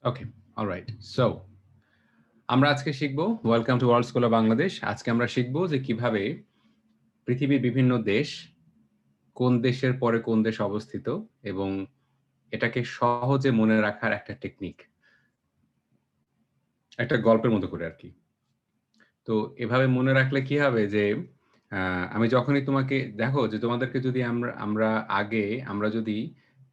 ওকে, alright. So আমরা আজকে শিখব welcome to world school of Bangladesh. আজকে আমরা শিখব যে কিভাবে পৃথিবীর বিভিন্ন দেশ, কোন দেশের পরে কোন দেশ অবস্থিত এবং এটাকে সহজে মনে রাখার একটা টেকনিক। একটা গল্পের মতো করে আরকি। তো এভাবে মনে রাখলে কি হবে যে আ আমি যখনই তোমাকে দেখো যে তোমাদেরকে যদি আমরা আগে আমরা যদি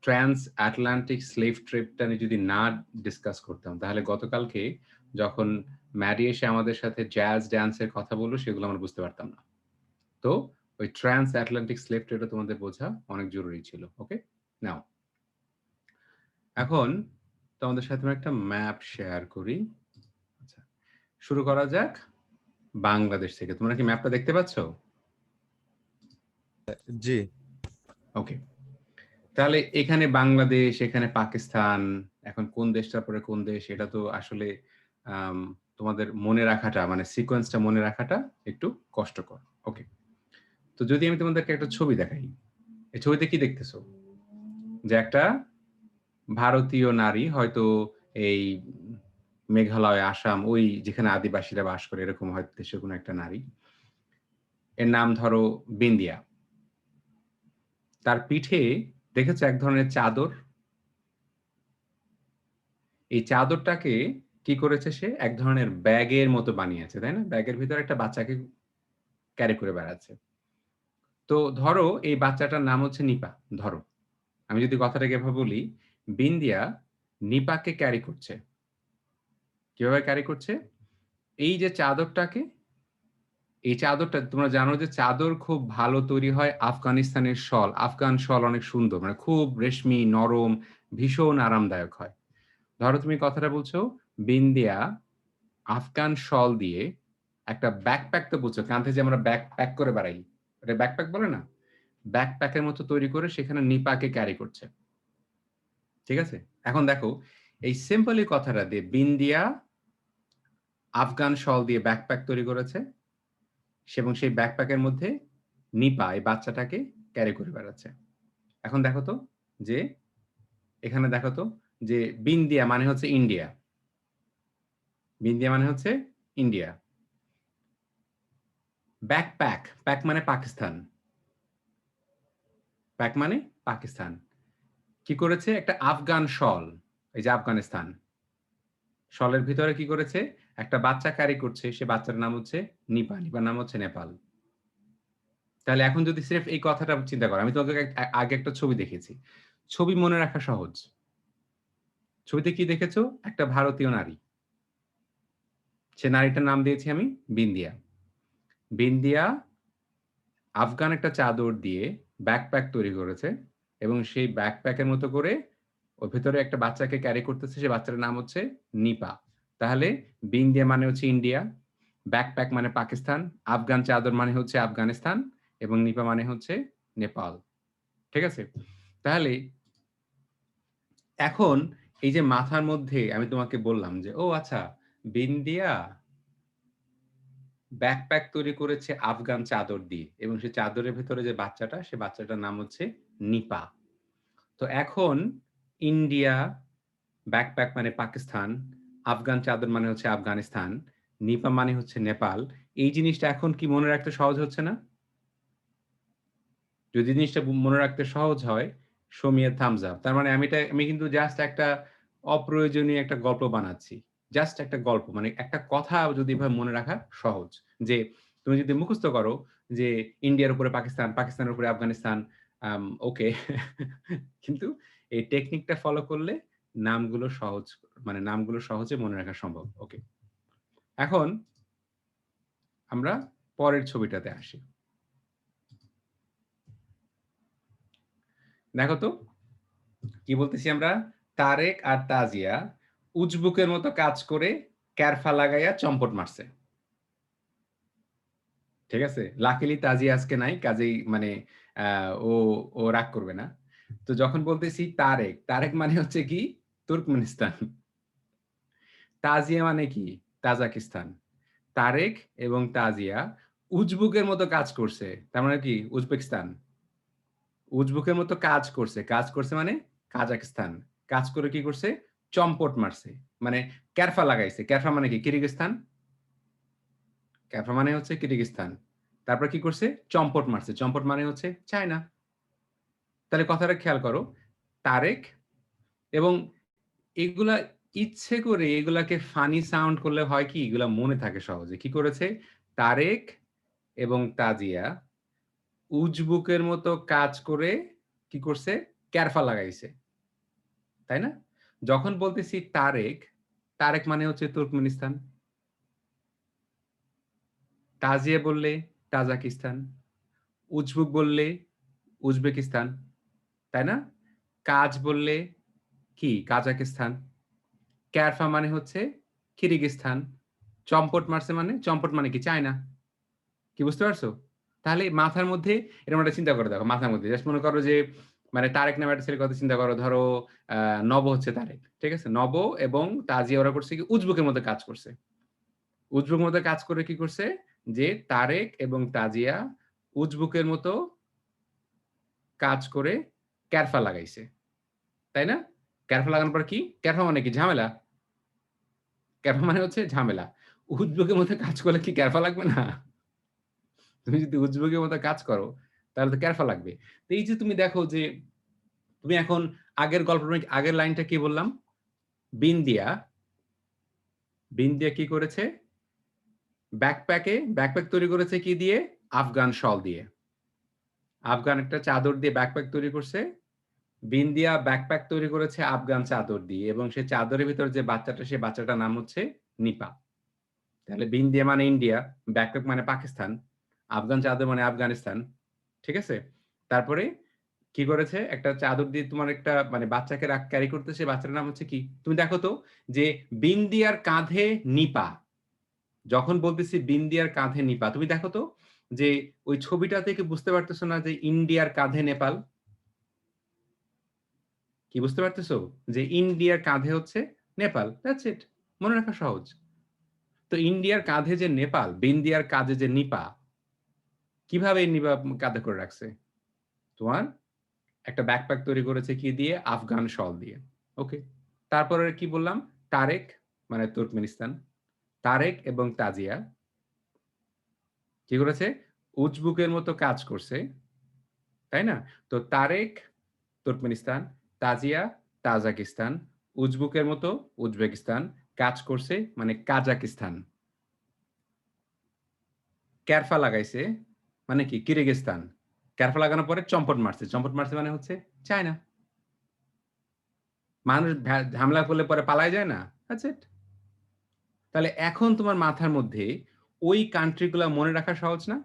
ট্রান্স আটলান্টিক স্লেভ ট্রেডটা নিয়ে যদি না ডিসকাস করতাম, তাহলে গতকালকে যখন ম্যাডি এসে আমাদের সাথে জ্যাজ ড্যান্সের কথা বলল, সেগুলো আমরা বুঝতে পারতাম না। তো ওই ট্রান্স আটলান্টিক স্লেভ ট্রেডটা তোমাদের বোঝা অনেক জরুরি ছিল। ওকে? নাও এখন তোমাদের সাথে আমি একটা ম্যাপ শেয়ার করি। আচ্ছা, শুরু করা যাক বাংলাদেশ থেকে। তোমরা কি ম্যাপটা দেখতে পাচ্ছ? জি। ওকে। তাহলে এখানে বাংলাদেশ, এখানে পাকিস্তান, এখন কোন দেশটার পরে কোন দেশ এটা তো আসলে আম তোমাদের মনে রাখাটা মানে সিকোয়েন্সটা মনে রাখাটা একটু কষ্টকর। ওকে। তো যদি আমি তোমাদেরকে একটা ছবি দেখাই, এই ছবিতে কি দেখতেছো? যে একটা ভারতীয় নারী হয়তো এই মেঘালয়, আসাম ওই যেখানে আদিবাসীরা বাস করে এরকম হয়তো দেশের কোনো একটা নারী। এর নাম ধরো বিন্দিয়া। তার পিঠে দেখেছো এক ধরনের চাদর? এই চাদরটাকে কি করেছে সে? এক ধরনের ব্যাগের মতো বানিয়েছে, তাই না? ব্যাগের ভিতরে একটা বাচ্চাকে ক্যারি করে বেড়াচ্ছে। তো ধরো এই বাচ্চাটার নাম হচ্ছে নিপা, ধরো। আমি যদি কথাটাকে এভাবে বলি, বিন্দিয়া নিপাকে ক্যারি করছে। কিভাবে ক্যারি করছে? এই যে চাদরটাকে, এই চাদরটা তোমরা জানো যে চাদর খুব ভালো তৈরি হয় আফগানিস্তানের শল। আফগান শল অনেক সুন্দর, মানে খুব রেশমি, নরম, ভীষণ আরামদায়ক হয়। ধরো তুমি কথাটা বলছো, বিন্দিয়া আফগান শল দিয়ে একটা ব্যাকপ্যাক তো বুঝছো, কাঁধে যে আমরা ব্যাগ প্যাক করে বেড়াই, এটা ব্যাকপ্যাক বলে না? ব্যাকপ্যাকের মতো তৈরি করে সেখানে নিপাকে ক্যারি করছে। ঠিক আছে? এখন দেখো এই সিম্পল এই কথাটা দিয়ে বিন্দিয়া আফগান শল দিয়ে ব্যাকপ্যাক তৈরি করেছে এবং সেই ব্যাকপ্যাকের মধ্যে নিপা এই বাচ্চাটাকে ক্যারি করে বেড়াচ্ছে। এখন দেখো তো যে এখানে দেখো তো যে বিন্দিয়া মানে হচ্ছে ইন্ডিয়া। বিন্দিয়া মানে হচ্ছে ইন্ডিয়া। ব্যাকপ্যাক, প্যাক মানে পাকিস্তান। প্যাক মানে পাকিস্তান। কি করেছে? একটা আফগান শল, এই যে আফগানিস্তান। শলের ভিতরে কি করেছে? একটা বাচ্চা ক্যারি করছে। সে বাচ্চার নাম হচ্ছে নিপা। নিপার নাম হচ্ছে নেপাল। তাহলে এখন যদি সির্ফ এই কথাটা চিন্তা করো, আমি তোমাকে আগে একটা ছবি দেখিয়েছি। ছবি মনে রাখা সহজ। ছবিতে কি দেখেছো? একটা ভারতীয় নারী। সে নারীটার নাম দিয়েছি আমি বিন্দিয়া। বিন্দিয়া আফগান একটা চাদর দিয়ে ব্যাকপ্যাক তৈরি করেছে এবং সেই ব্যাকপ্যাকের মতো করে ওর ভেতরে একটা বাচ্চাকে ক্যারি করতেছে। সে বাচ্চাটার নাম হচ্ছে নিপা। তাহলে বিন্দিয়া মানে হচ্ছে ইন্ডিয়া, ব্যাকপ্যাক মানে পাকিস্তান, আফগান চাদর মানে হচ্ছে আফগানিস্তান এবং নিপা মানে হচ্ছে নেপাল। ঠিক আছে? তাহলে এখন এই যে মাথার মধ্যে আমি তোমাকে বললাম যে, ও আচ্ছা, বিন্দিয়া ব্যাকপ্যাক তৈরি করেছে আফগান চাদর দিয়ে এবং সেই চাদরের ভেতরে যে বাচ্চাটা, সে বাচ্চাটার নাম হচ্ছে নিপা। তো এখন ইন্ডিয়া, ব্যাকপ্যাক মানে পাকিস্তান, আফগান চাদর মানে হচ্ছে আফগানিস্তান, নিপা মানে হচ্ছে নেপাল। এই জিনিসটা এখন কি মনে রাখতে সহজ হচ্ছে না? যদি জিনিসটা মনে রাখতে সহজ হয়, show me a thumbs up। তার মানে আমি কিন্তু জাস্ট একটা অপ্রয়োজনীয় একটা গল্প বানাচ্ছি। জাস্ট একটা গল্প মানে একটা কথা যদি এভাবে মনে রাখা সহজ। যে তুমি যদি মুখস্থ করো যে ইন্ডিয়ার উপরে পাকিস্তান, পাকিস্তানের উপরে আফগানিস্তান, ওকে। কিন্তু এই টেকনিকটা ফলো করলে নামগুলো সহজ মানে নামগুলো সহজে মনে রাখা সম্ভব। ওকে। এখন আমরা পরের ছবিটাতে আসি। দেখো তো কি বলতেছি আমরা? তারেক আর তাজিয়া উজবুকের মতো কাজ করে ক্যারফা লাগাইয়া চম্পট মারছে। ঠিক আছে? লাকিলি তাজিয়া আজকে নাই। কাজেই মানে আ ও ও রাগ করবে না। তো যখন বলতেছি তারেক, তারেক মানে হচ্ছে কি? তুর্কমেনিস্তান। তাজিয়া মানে কি? তাজাকিস্তান। তারেক এবং তাজিয়া উজবুকের মতো কাজ করছে। তার মানে কি? উজবেকিস্তান। উজবুকের মতো কাজ করছে। কাজ করছে মানে কাজাকিস্তান। কাজ করে কি করছে? চম্পট মারছে, মানে ক্যারফা লাগাইছে। ক্যারফা মানে কি? কিরগিজস্তান। ক্যারফা মানে হচ্ছে কিরগিজস্তান। তারপর কি করছে? চম্পট মারছে। চম্পট মানে হচ্ছে চায়না। তাহলে কথাটা খেয়াল করো। তারেক এবং এগুলা ইচ্ছে করে এগুলাকে ফানি সাউন্ড করলে হয় কি? এগুলা মনে থাকে সহজে। কি করেছে? তারেক এবং তাজিয়া উজবুকের মতো কাজ করে কি করছে? ক্যারফা লাগাইছে। তাই না? যখন বলতেছি তারেক, তারেক মানে হচ্ছে তুর্কমেনিস্তান। তাজিয়া বললে তাজাকিস্তান। উজবুক বললে উজবেকিস্তান। তাই না? কাজ বললে কি? কাজাকিস্তান। ক্যারফা মানে হচ্ছে কিরগিজস্তান। চম্পট মারছে মানে? চম্পট মানে কি? চায়না। কি বুঝতে পারছো? তাহলে মাথার মধ্যে এরকম একটা চিন্তা করে দেখো মাথার মধ্যে। জাস্ট মনে করো যে মানে তারেক নামে একটা ছেলের কথা চিন্তা করো। ধরো আ নব হচ্ছে তারেক। ঠিক আছে? নব এবং তাজিয়া ওরা করছে কি উজবুকের মধ্যে কাজ করছে। উজবুকের মধ্যে কাজ করে কি করছে? যে তারেক এবং তাজিয়া উজবুকের মতো কাজ করে ক্যারফা লাগাইছে। তাই না? ক্যারফা লাগানোর পর কি? ক্যারফা মানে কি? ঝামেলা। ক্যারফা মানে হচ্ছে ঝামেলা। উজবুকের মধ্যে কাজ করলে কি ক্যারফা লাগবে না? তুমি যদি উজবুকের মতো কাজ করো, তাহলে তো ক্যারফা লাগবে। তো এই যে তুমি দেখো যে, তুমি এখন আগের গল্পের আগের লাইনটা কি বললাম? বিন্দিয়া, বিন্দিয়া কি করেছে? ব্যাকপ্যাক তৈরি করেছে কি দিয়ে? আফগান শল দিয়ে। আফগান একটা চাদর দিয়ে ব্যাকপ্যাক তৈরি করছে। বিন্দিয়া ব্যাকপ্যাক তৈরি করেছে আফগান চাদর দিয়ে এবং সেই চাদরের ভিতরে যে বাচ্চাটা, সেই বাচ্চাটার নাম হচ্ছে নিপা। তাহলে বিন্দিয়া মানে ইন্ডিয়া, ব্যাকপ্যাক মানে পাকিস্তান, আফগান চাদর মানে আফগানিস্তান। ঠিক আছে? তারপরে কি করেছে? একটা চাদর দিয়ে তোমার একটা মানে বাচ্চাকে ক্যারি করতেছে, বাচ্চাটার নাম হচ্ছে কি? তুমি দেখো তো যে বিন্দিয়ার কাঁধে নিপা। যখন বলতেছি বিন্দিয়ার কাঁধে নিপা, তুমি দেখো তো যে ওই ছবিটা থেকে বুঝতে পারতেছো না যে ইন্ডিয়ার কাঁধে নেপাল? কি বুঝতে পারতেছো? যে ইন্ডিয়ার কাঁধে হচ্ছে নেপাল। That's it. মনে রাখা সহজ। তো ইন্ডিয়ার কাঁধে যে নেপাল, বিন্দিয়ার কাঁধে যে নিপা, কিভাবে এই নিপা কাঁধে করে রাখছে? তোমার একটা ব্যাকপ্যাক তৈরি করেছে কি দিয়ে? আফগান শল দিয়ে। ওকে। তারপরে কি বললাম? তারেক মানে তুর্কমেনিস্তান। তারেক এবং তাজিয়া কি করেছে? উজবুকের মতো কাজ করছে। তাই না? তো তারেক তুর্কমেনিস্তান, তাজিয়া তাজাকিস্তান, উজবুকের মতো উজবেকিস্তান, কাজ করছে মানে কাজাকিস্তান। ক্যারফা লাগাইছে মানে কি? কিরগিজস্তান। ক্যারফা লাগানোর পরে চম্পট মারছে। চম্পট মারছে মানে হচ্ছে চায়না। মানুষ ঝামেলা করলে পরে পালায় যায় না? That's it. তাহলে এখন তোমার মাথার মধ্যে ওই কান্ট্রি গুলা মনে রাখা সহজ না?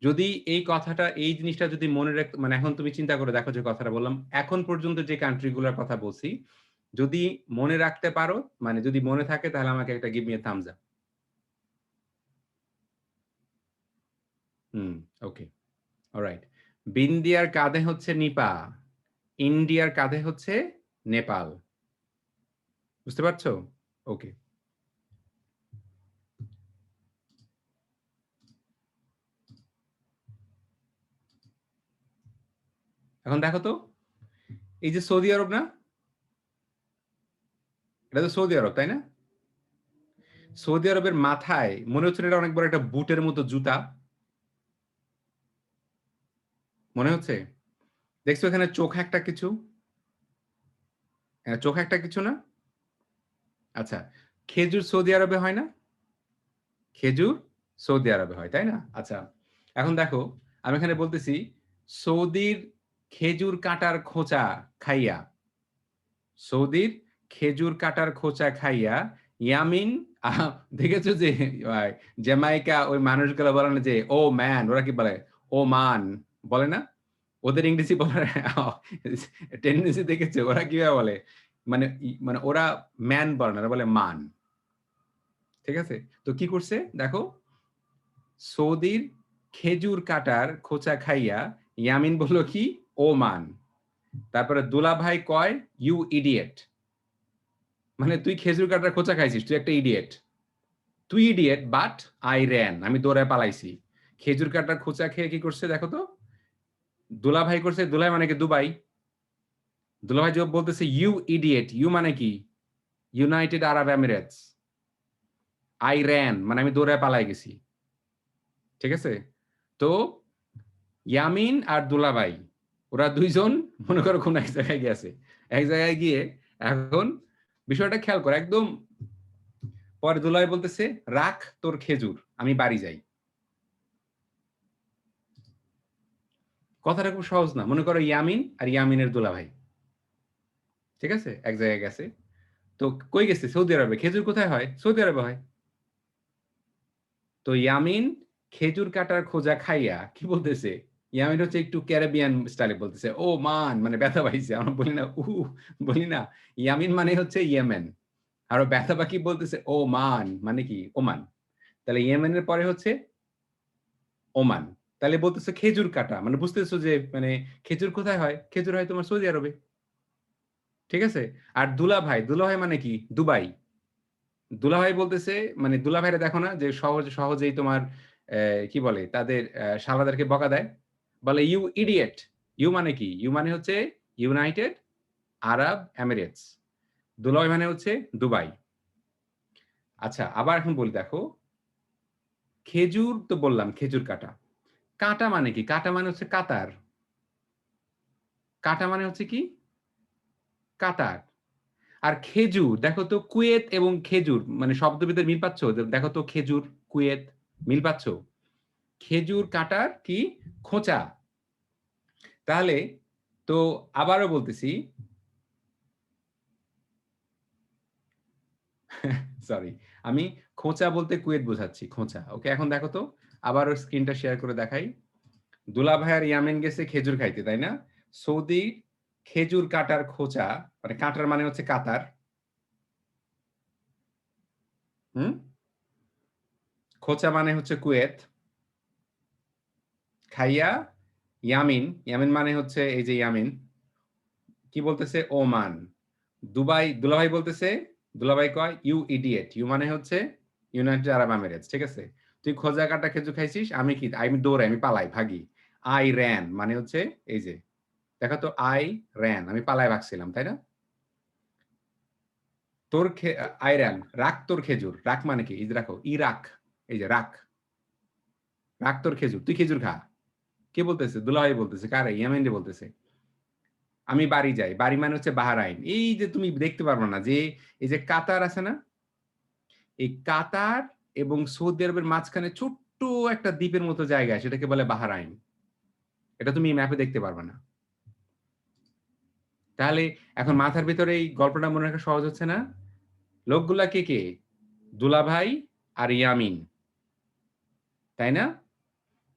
যদি এই কথাটা, এই জিনিসটা যদি মনে মানে এখন তুমি চিন্তা করে দেখো যে কথাটা বললাম, এখন পর্যন্ত যে কান্ট্রি গুলার কথা বলছি, যদি মনে রাখতে পারো, মানে যদি মনে থাকে তাহলে আমাকে একটা give me a thumbs up. Hmm, okay. Alright. বিন্দিয়ার কাঁধে হচ্ছে নিপা, ইন্ডিয়ার কাঁধে হচ্ছে নেপাল। বুঝতে পারছো? ওকে। এখন দেখো তো, এই যে সৌদি আরব না? এটা তো সৌদি আরব, তাই না? সৌদি আরবের মাথায় মনে হচ্ছে না এটা অনেক বড় একটা বুটের মতো জুতা? মনে হচ্ছে? দেখছো এখানে চোখ একটা কিছু? চোখ একটা কিছু না? আচ্ছা। খেজুর সৌদি আরবে হয় না? খেজুর সৌদি আরবে হয়, তাই না? আচ্ছা। এখন দেখো, আমি এখানে বলতেছি সৌদির খেজুর কাটার খোঁচা খাইয়া, সৌদির খেজুর কাটার খোঁচা খাইয়া ইয়ামিন আহা দেখেছো যে আ জ্যামাইকা ওই মানুষগুলা বলে না যে, "ও ম্যান" ওরা কি বলে? "ও মান" বলে না? ওদের ইংরেজি বলার টেনডেন্সি দেখেছো? ওরা কিভাবে বলে? মানে মানে ওরা ম্যান বলে না, ওরা বলে মান। ঠিক আছে? তো কি করছে? দেখো, সৌদির খেজুর কাটার খোঁচা খাইয়া ইয়ামিন বলল কি? ও মান। তারপরে দুলাভাই কয়, "ইউ ইডিয়েট।" মানে তুই খেজুর কাটার খোঁচা খাইছিস। তুই একটা ইডিয়েট। তুই ইডিয়েট বাট আই র‍্যান। আমি দৌড়ায় পালাইছি। খেজুর কাটার খোঁচা খেয়ে কি করছে দেখো তো? দুলাভাই করছে, দুলাই মানে কি দুবাই। দুলাভাই জবাব বলতেছে ইউ ইডিয়েট। ইউ মানে কি? United Arab Emirates. I ran মানে আমি দৌড়ায় পালায় গেছি। ঠিক আছে? তো ইয়ামিন আর দুলাভাই ওরা ২ জন মনে করো কোন এক জায়গায় গেছে। এক জায়গায় গিয়ে এখন বিষয়টা খেয়াল করো একদম পরে দুলাভাই বলতেছে, "রাখ তোর খেজুর, আমি বাড়ি যাই।" কথাটা খুব সহজ না। মনে করো ইয়ামিন আর ইয়ামিনের দুলাভাই। ঠিক আছে? এক জায়গায় গেছে। তো কই গেছে? সৌদি আরবে। খেজুর কোথায় হয়? সৌদি আরবে হয়। তো ইয়ামিন খেজুর কাটার খোঁজা খাইয়া কি বলতেছে? ইয়ামিন হচ্ছে একটু ক্যারিবিয়ান স্টাইলে বলতেছে, "ও মান" মানে ব্যথা পাইছে। আমরা বলি না বলি না। ইয়ামিন মানে হচ্ছে ইয়েমেন। আর ও ব্যথা পাখি বলতেছে, "ও মান" মানে কি? ওমান। তাহলে ইয়েমেনের পরে হচ্ছে ওমান। তাহলে বলতেছে খেজুর কাটা। মানে বুঝতেছো যে মানে খেজুর কোথায় হয়? খেজুর হয় তোমার সৌদি আরবে। ঠিক আছে? আর দুলাভাই মানে কি? দুবাই। দুলাভাই বলতেছে মানে দুলাভাইরে দেখো না যে সহজেই তোমার কি বলে তাদের শালাদেরকে বকা দেয়। বলে, "ইউ ইডিয়েট।" ইউ মানে কি? ইউ মানে হচ্ছে ইউনাইটেড আরব এমিরেটস। দুলাভাই মানে হচ্ছে দুবাই। আচ্ছা আবার এখন বলি দেখো, খেজুর তো বললাম খেজুর কাটা। কাঁটা মানে কি? কাঁটা মানে হচ্ছে কাতার। কাঁটা মানে হচ্ছে কি? কাতার। আর খেজুর দেখো তো কুয়েত এবং খেজুর মানে শব্দভেদের মিল পাচ্ছ? দেখো তো খেজুর, কুয়েত মিল পাচ্ছ? খেজুর কাটার কি? খোঁচা। তাহলে তো আবারও বলতেছি সরি। আমি খোঁচা বলতে কুয়েত বোঝাচ্ছি। খোঁচা। ওকে এখন দেখো তো আবারও স্ক্রিনটা শেয়ার করে দেখাই। দুলাভাই আর ইয়ামেন গেছে খেজুর খাইতে, তাই না? সৌদির খেজুর কাটার খোঁচা মানে কাটার মানে হচ্ছে কাতার। হুম? খোঁচা মানে হচ্ছে কুয়েত। খাইয়া ইয়ামিন মানে হচ্ছে এই যে ইয়ামিন কি বলতেছে? ওমান। দুলাভাই বলতেছে, দুলাভাই কয়, "ইউ ইডিয়েট।" ইউ মানে হচ্ছে ইউনাইটেড আরব এমিরেটস। ঠিক আছে? তুই খোঁজা কাটা খেজুর খাইছিস, আমি কি? আমি দৌড়াই, আমি পালাই, ভাগি। I ran মানে হচ্ছে এই যে, দেখো তো I ran আমি পালায় ভাগছিলাম, তাই না? তোর I ran রাখ তোর খেজুর। রাখ মানে কি? এই যে রাখো, ইরাক। এই যে রাখ। রাখ তোর খেজুর। তুই খেজুর খা। কে বলতেছে? দুলাভাই বলতেছে। কারে? ইয়ামিন বলতেছে। আমি বাড়ি যাই। বাড়ি মানে হচ্ছে বাহরাইন। এই যে তুমি দেখতে পারবা না যে এই যে কাতার আছে না? এই কাতার এবং সৌদি আরবের মাঝখানে ছোট্ট একটা দ্বীপের মতো জায়গা সেটাকে বলে বাহরাইন। এটা তুমি ম্যাপে দেখতে পারবা না। তাহলে এখন মাথার ভিতরে এই গল্পটা মনে রাখা সহজ হচ্ছে না? লোকগুলা কে, কে? দুলাভাই আর ইয়ামিন। তাই না?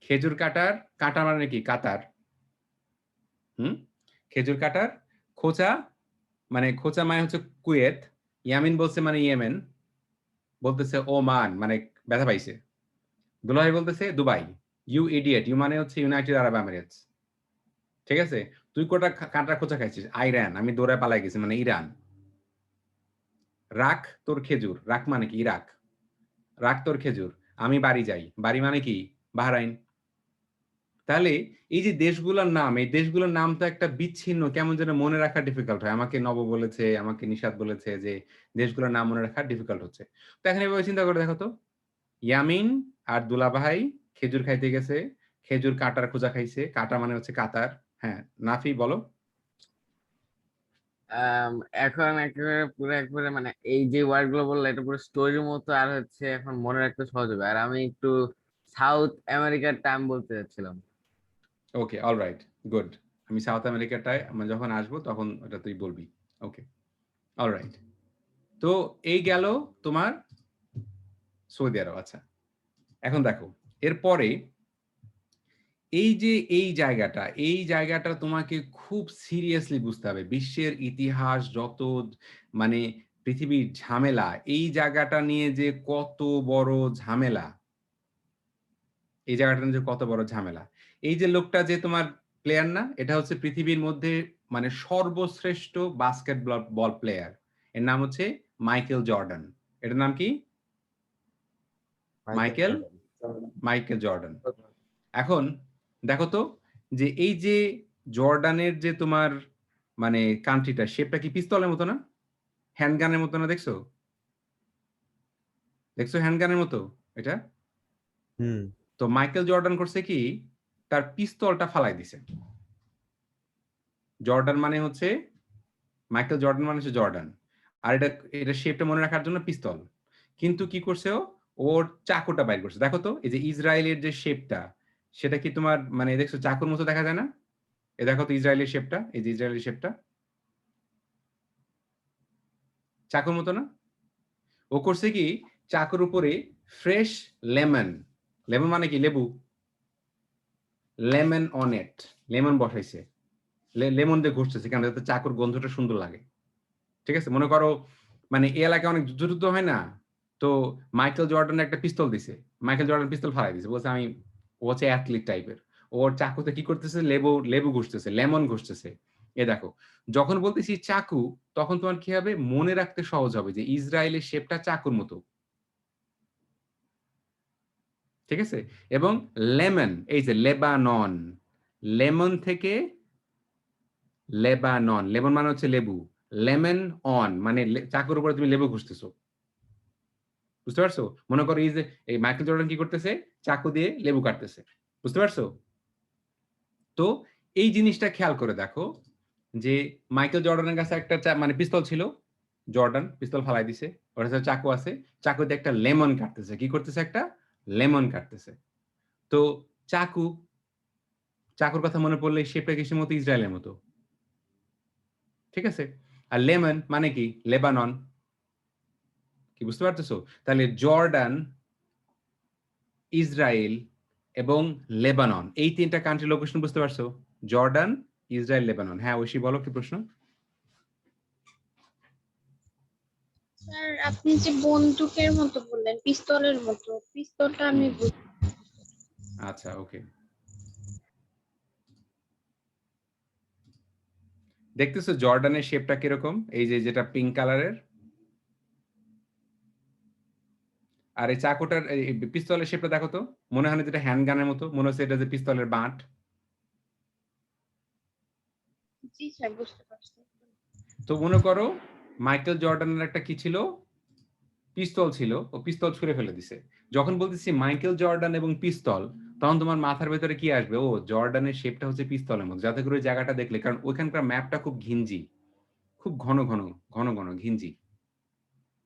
খেজুর কাটার, কাটা মানে কি? কাতার। হুম? খেজুর কাটার খোঁচা মানে খোঁচা মানে হচ্ছে কুয়েত। ইয়ামিন বলছে মানে ইয়েমেন। বলতেছে ওমান মানে ব্যথা পাইছে। দুলাভাই বলতেছে দুবাই। You idiot. ইউ মানে হচ্ছে ইউনাইটেড আরব এমিরেটস। ঠিক আছে? তুই কোটা কাঁটার খোঁচা খাইছিস। আইরান আমি দৌড়ায় পালায় গেছি মানে ইরান। রাখ তোর খেজুর। রাখ মানে কি? ইরাক। রাখ তোর খেজুর। আমি বাড়ি যাই। বাড়ি মানে কি? বাহরাইন। তাহলে এই যে দেশগুলোর নাম, এই দেশগুলোর নাম তো একটা বিচ্ছিন্ন কেমন যেন মনে রাখা ডিফিকাল্ট হয়। আমাকে নব বলেছে, আমাকে নিশাত বলেছে যে দেশগুলোর নাম মনে রাখা ডিফিকাল্ট হচ্ছে। তো এখন এভাবে চিন্তা করে দেখো তো। ইয়ামিন আর দুলাভাই খেজুর খাইতে গেছে। খেজুর কাটার খোঁজা খাইছে। কাটা মানে হচ্ছে কাতার। হ্যাঁ, নাফি বলো? আম, এখন একেবারে পুরো একবারে মানে এই যে ওয়ার্ড গুলো বললে এটা পুরো স্টোরির মতো আর হচ্ছে এখন মনে রাখতে সহজ হবে। আর আমি একটু সাউথ আমেরিকার টাইম বলতে চাচ্ছিলাম। ওকে, অলরাইট, গুড। আমি সাউথ আমেরিকাটায় যখন আসবো তখন ওটা তুই বলবি। ওকে, অলরাইট। তো এই গেল তোমার সৌদি আরব। আচ্ছা, এখন দেখো এরপরে এই যে এই জায়গাটা তোমাকে খুব সিরিয়াসলি বুঝতে হবে। বিশ্বের ইতিহাস যত মানে পৃথিবীর ঝামেলা, এই জায়গাটা নিয়ে যে কত বড় ঝামেলা, এই জায়গাটা নিয়ে যে কত বড় ঝামেলা। এই যে লোকটা যে তোমার প্লেয়ার না, এটা হচ্ছে পৃথিবীর মধ্যে মানে সর্বশ্রেষ্ঠ বল প্লেয়ার। এর নাম হচ্ছে মাইকেল জর্ডান। এটার নাম কি? Michael Michael Jordan. Michael Jordan. এখন দেখো তো যে এই যে জর্ডানের যে তোমার মানে কান্ট্রিটা শেপটা কি পিস্তলের মতো না? হ্যান্ডগানের মতো না দেখছো? দেখছো হ্যান্ডগানের মতো এটা? হুম। তো মাইকেল জর্ডান করছে কি তার পিস্তলটা ফালাই দিছে। জর্ডান মানে হচ্ছে মাইকেল জর্ডান মানে হচ্ছে জর্ডান। আর এটা শেপটা মনে রাখার জন্য পিস্তল। কিন্তু কি করছে ও? ওর চাকুটা বাইর করছে। দেখো তো এই যে ইসরায়েলের যে শেপটা সেটা কি তোমার মানে দেখছো চাকুর মতো দেখা যায় না? দেখো তো ইসরায়েলের শেপটা, এই যে ইসরায়েলের শেপটা। চাকুর মতো না? ও করছে কি চাকুর উপরে ফ্রেশ লেমন, লেমন মানে কি লেবু, লেমন অন ইট, লেমন বসাইছে। লেমন দিয়ে ঘষতেছে কেন যাতে চাকুর গন্ধটা সুন্দর লাগে। ঠিক আছে? মনে করো মানে এই এলাকায় অনেক যুদ্ধ হয় না? তো মাইকেল জর্ডান একটা পিস্তল দিছে। মাইকেল জর্ডান পিস্তল ফালাই দিছে। বলছে আমি ও হচ্ছে অ্যাথলিট টাইপের। ওর চাকুতে কি করতেছে? লেবু ঘষতেছে, লেমন ঘষতেছে। দেখো যখন বলতেছি চাকু তখন তোমার কি হবে? মনে রাখতে সহজ হবে যে ইসরায়েলের শেপটা চাকুর মতো। ঠিক আছে? এবং লেমন এই যে লেবানন, লেমন থেকে লেবানন, লেমন মানে হচ্ছে লেবু। লেমন অন মানে চাকুর উপরে তুমি লেবু ঘষতেছো। বুঝতে পারছো? মনে করো এই যে এই মাইকেল জর্ডান কি করতেছে? চাকু দিয়ে লেবু কাটতেছে। বুঝতে পারছো? তো এই জিনিসটা খেয়াল করে দেখো যে মাইকেল জর্ডানের কাছে একটা মানে পিস্তল ছিল। জর্ডান পিস্তল ফালাই দিছে। ওর কাছে চাকু আছে। চাকু দিয়ে একটা লেমন কাটতেছে। কি করতেছে? একটা লেমন কাটতেছে। তো চাকু, চাকুর কথা মনে পড়লে শেপটা কিসের মতো? ইসরায়েলের মতো। ঠিক আছে? আর লেমন মানে কি? লেবানন। কি বুঝতে পারতেছো? তাহলে জর্ডান, ইসরায়েল এবং লেবানন এই ৩ টা কান্ট্রি লোকেশন বুঝতে পারছো? Jordan, Israel, Lebanon. হ্যাঁ, ঐশী বলো কি প্রশ্ন? স্যার আপনি যে বন্দুকের মতো বললেন পিস্তলের মতো, পিস্তলটা আমি আচ্ছা, ওকে। দেখতেছো জর্ডানের শেপটা কিরকম? এই যে যেটা পিঙ্ক কালারের। আর এই চাকুটার এই পিস্তলের শেপটা দেখো তো। মনে হয় না যেটা হ্যান্ড গানের মতো? মনে হচ্ছে এটা যে পিস্তলের বাঁট। জি স্যার বুঝতে পারছি। তো মনে করো মাইকেল জর্ডানের একটা কি ছিল? পিস্তল ছিল। ও পিস্তল ছুঁড়ে ফেলে দিছে। যখন বলতেছি মাইকেল জর্ডান এবং পিস্তল তখন তোমার মাথার ভেতরে কি আসবে? ও জর্ডানের শেপটা হচ্ছে পিস্তলের মতো। যাতে করে ওই জায়গাটা দেখলে কারণ ওইখানকার ম্যাপটা খুব ঘিঞ্জি। খুব ঘন ঘিঞ্জি।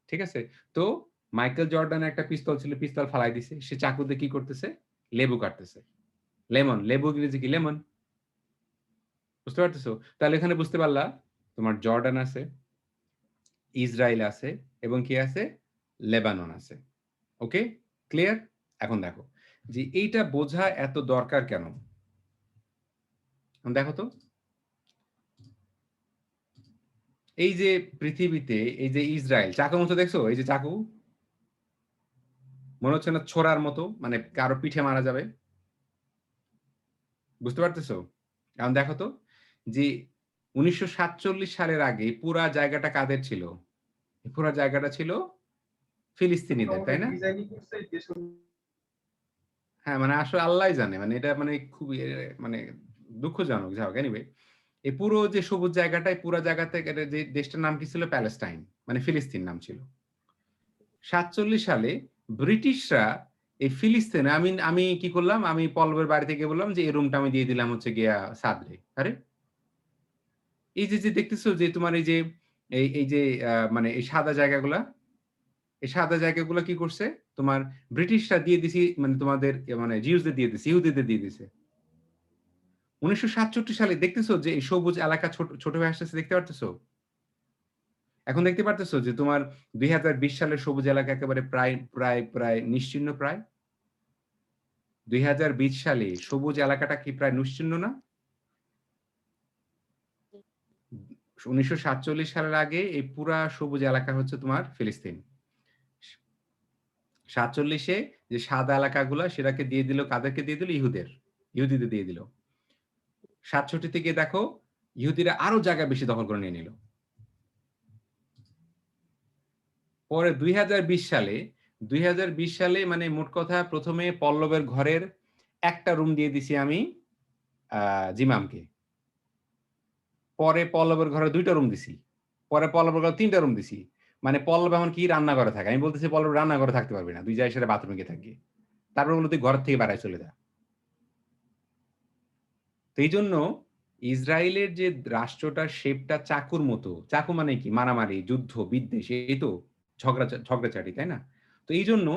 ঠিক আছে? তো মাইকেল জর্ডানের একটা পিস্তল ছিল, পিস্তল ফালাই দিছে। সে চাকু দিয়ে কি করতেছে? লেবু কাটতেছে। লেমন, লেবু ইংরেজি কি? লেমন। বুঝতে পারতেছো? তাহলে এখানে বুঝতে পারলা তোমার জর্ডান আছে, ইসরায়েল আছে এবং কি আছে? লেবানন আছে। ওকে? ক্লিয়ার? এখন দেখো যে এইটা বোঝা এত দরকার কেন? দেখো তো এই যে পৃথিবীতে এই যে ইসরায়েল চাকুর মতো দেখছো? এই যে চাকু মনে হচ্ছে না ছোড়ার মতো মানে কারো পিঠে মারা যাবে? বুঝতে পারতেছো? এখন দেখো তো যে ১৯৪৭ সালের আগে পুরা জায়গাটা কাদের ছিল? পুরা জায়গাটা ছিল ফিলিস্তিনিদের, তাই না? হ্যাঁ, মানে আসলে আল্লাহই জানে। মানে এটা মানে খুবই মানে দুঃখজনক। যাই হোক এনিওয়ে এই পুরো যে সবুজ জায়গাটায় পুরা জায়গাতে এটা যে দেশটার নাম কি ছিল? প্যালেস্টাইন। মানে ফিলিস্তিন নাম ছিল। ৪৭ সালে ব্রিটিশরা এই ফিলিস্তিনে আমি আমি কি করলাম? আমি পল্লবের বাড়ি থেকে বললাম যে এই রুমটা আমি দিয়ে দিলাম হচ্ছে গিয়া সাদরে। আরে এই যে দেখতেছো যে তোমার এই যে এই যে মানে এই সাদা জায়গাগুলা, এই সাদা জায়গাগুলা কি করছে? তোমার ব্রিটিশরা দিয়ে দিছি মানে তোমাদের মানে জিউসদের দিয়ে দিছে, ইহুদিদের দিয়ে দিছে। ১৯৬৭ সালে দেখতেছো যে এই সবুজ এলাকা ছোট হয়ে আসতেছে দেখতে পারতেছো? এখন দেখতে পারতেছো যে তোমার ২০২০ সালের সবুজ এলাকা একেবারে প্রায় নিশ্চিহ্ন প্রায়? ২০২০ সালে সবুজ এলাকাটা কি প্রায় নিশ্চিহ্ন না? ১৯৪৭ সালের আগে এই পুরা সবুজ এলাকা হচ্ছে তোমার ফিলিস্তিন। ৪৭ এ যে সাদা এলাকাগুলা সেটাকে দিয়ে দিল কাদেরকে দিয়ে দিল? ইহুদিদের দিয়ে দিল। ৬৭ তে গিয়ে দেখো ইহুদিরা আরো জায়গা বেশি দখল করে নিয়ে নিল। পরে ২০২০ সালে মানে মোট কথা ১ম এ পল্লবের ঘরের একটা রুম দিয়ে দিছি আমি জিমামকে। পরে পল্লবের ঘরে 2টা রুম দিছি, পরে পল্লবের ঘরে 3টা রুম দিছি। মানে পল্লব এখন কি রান্নাঘরে থাকে, আমি বলতেছি পল্লব রান্নাঘরে থাকতে পারবি না, তুই যাই সেটা বাথরুমে গিয়ে থাকবি। তারপর বললো তুই ঘর থেকে বেড়ায় চলে যা। তো এই জন্য ইসরায়েলের যে রাষ্ট্রটার শেপটা চাকুর মতো, চাকু মানে কি মারামারি, যুদ্ধ, বিদ্বেষ, এই তো ঝগড়াঝাটি, তাই না? তো এই জন্য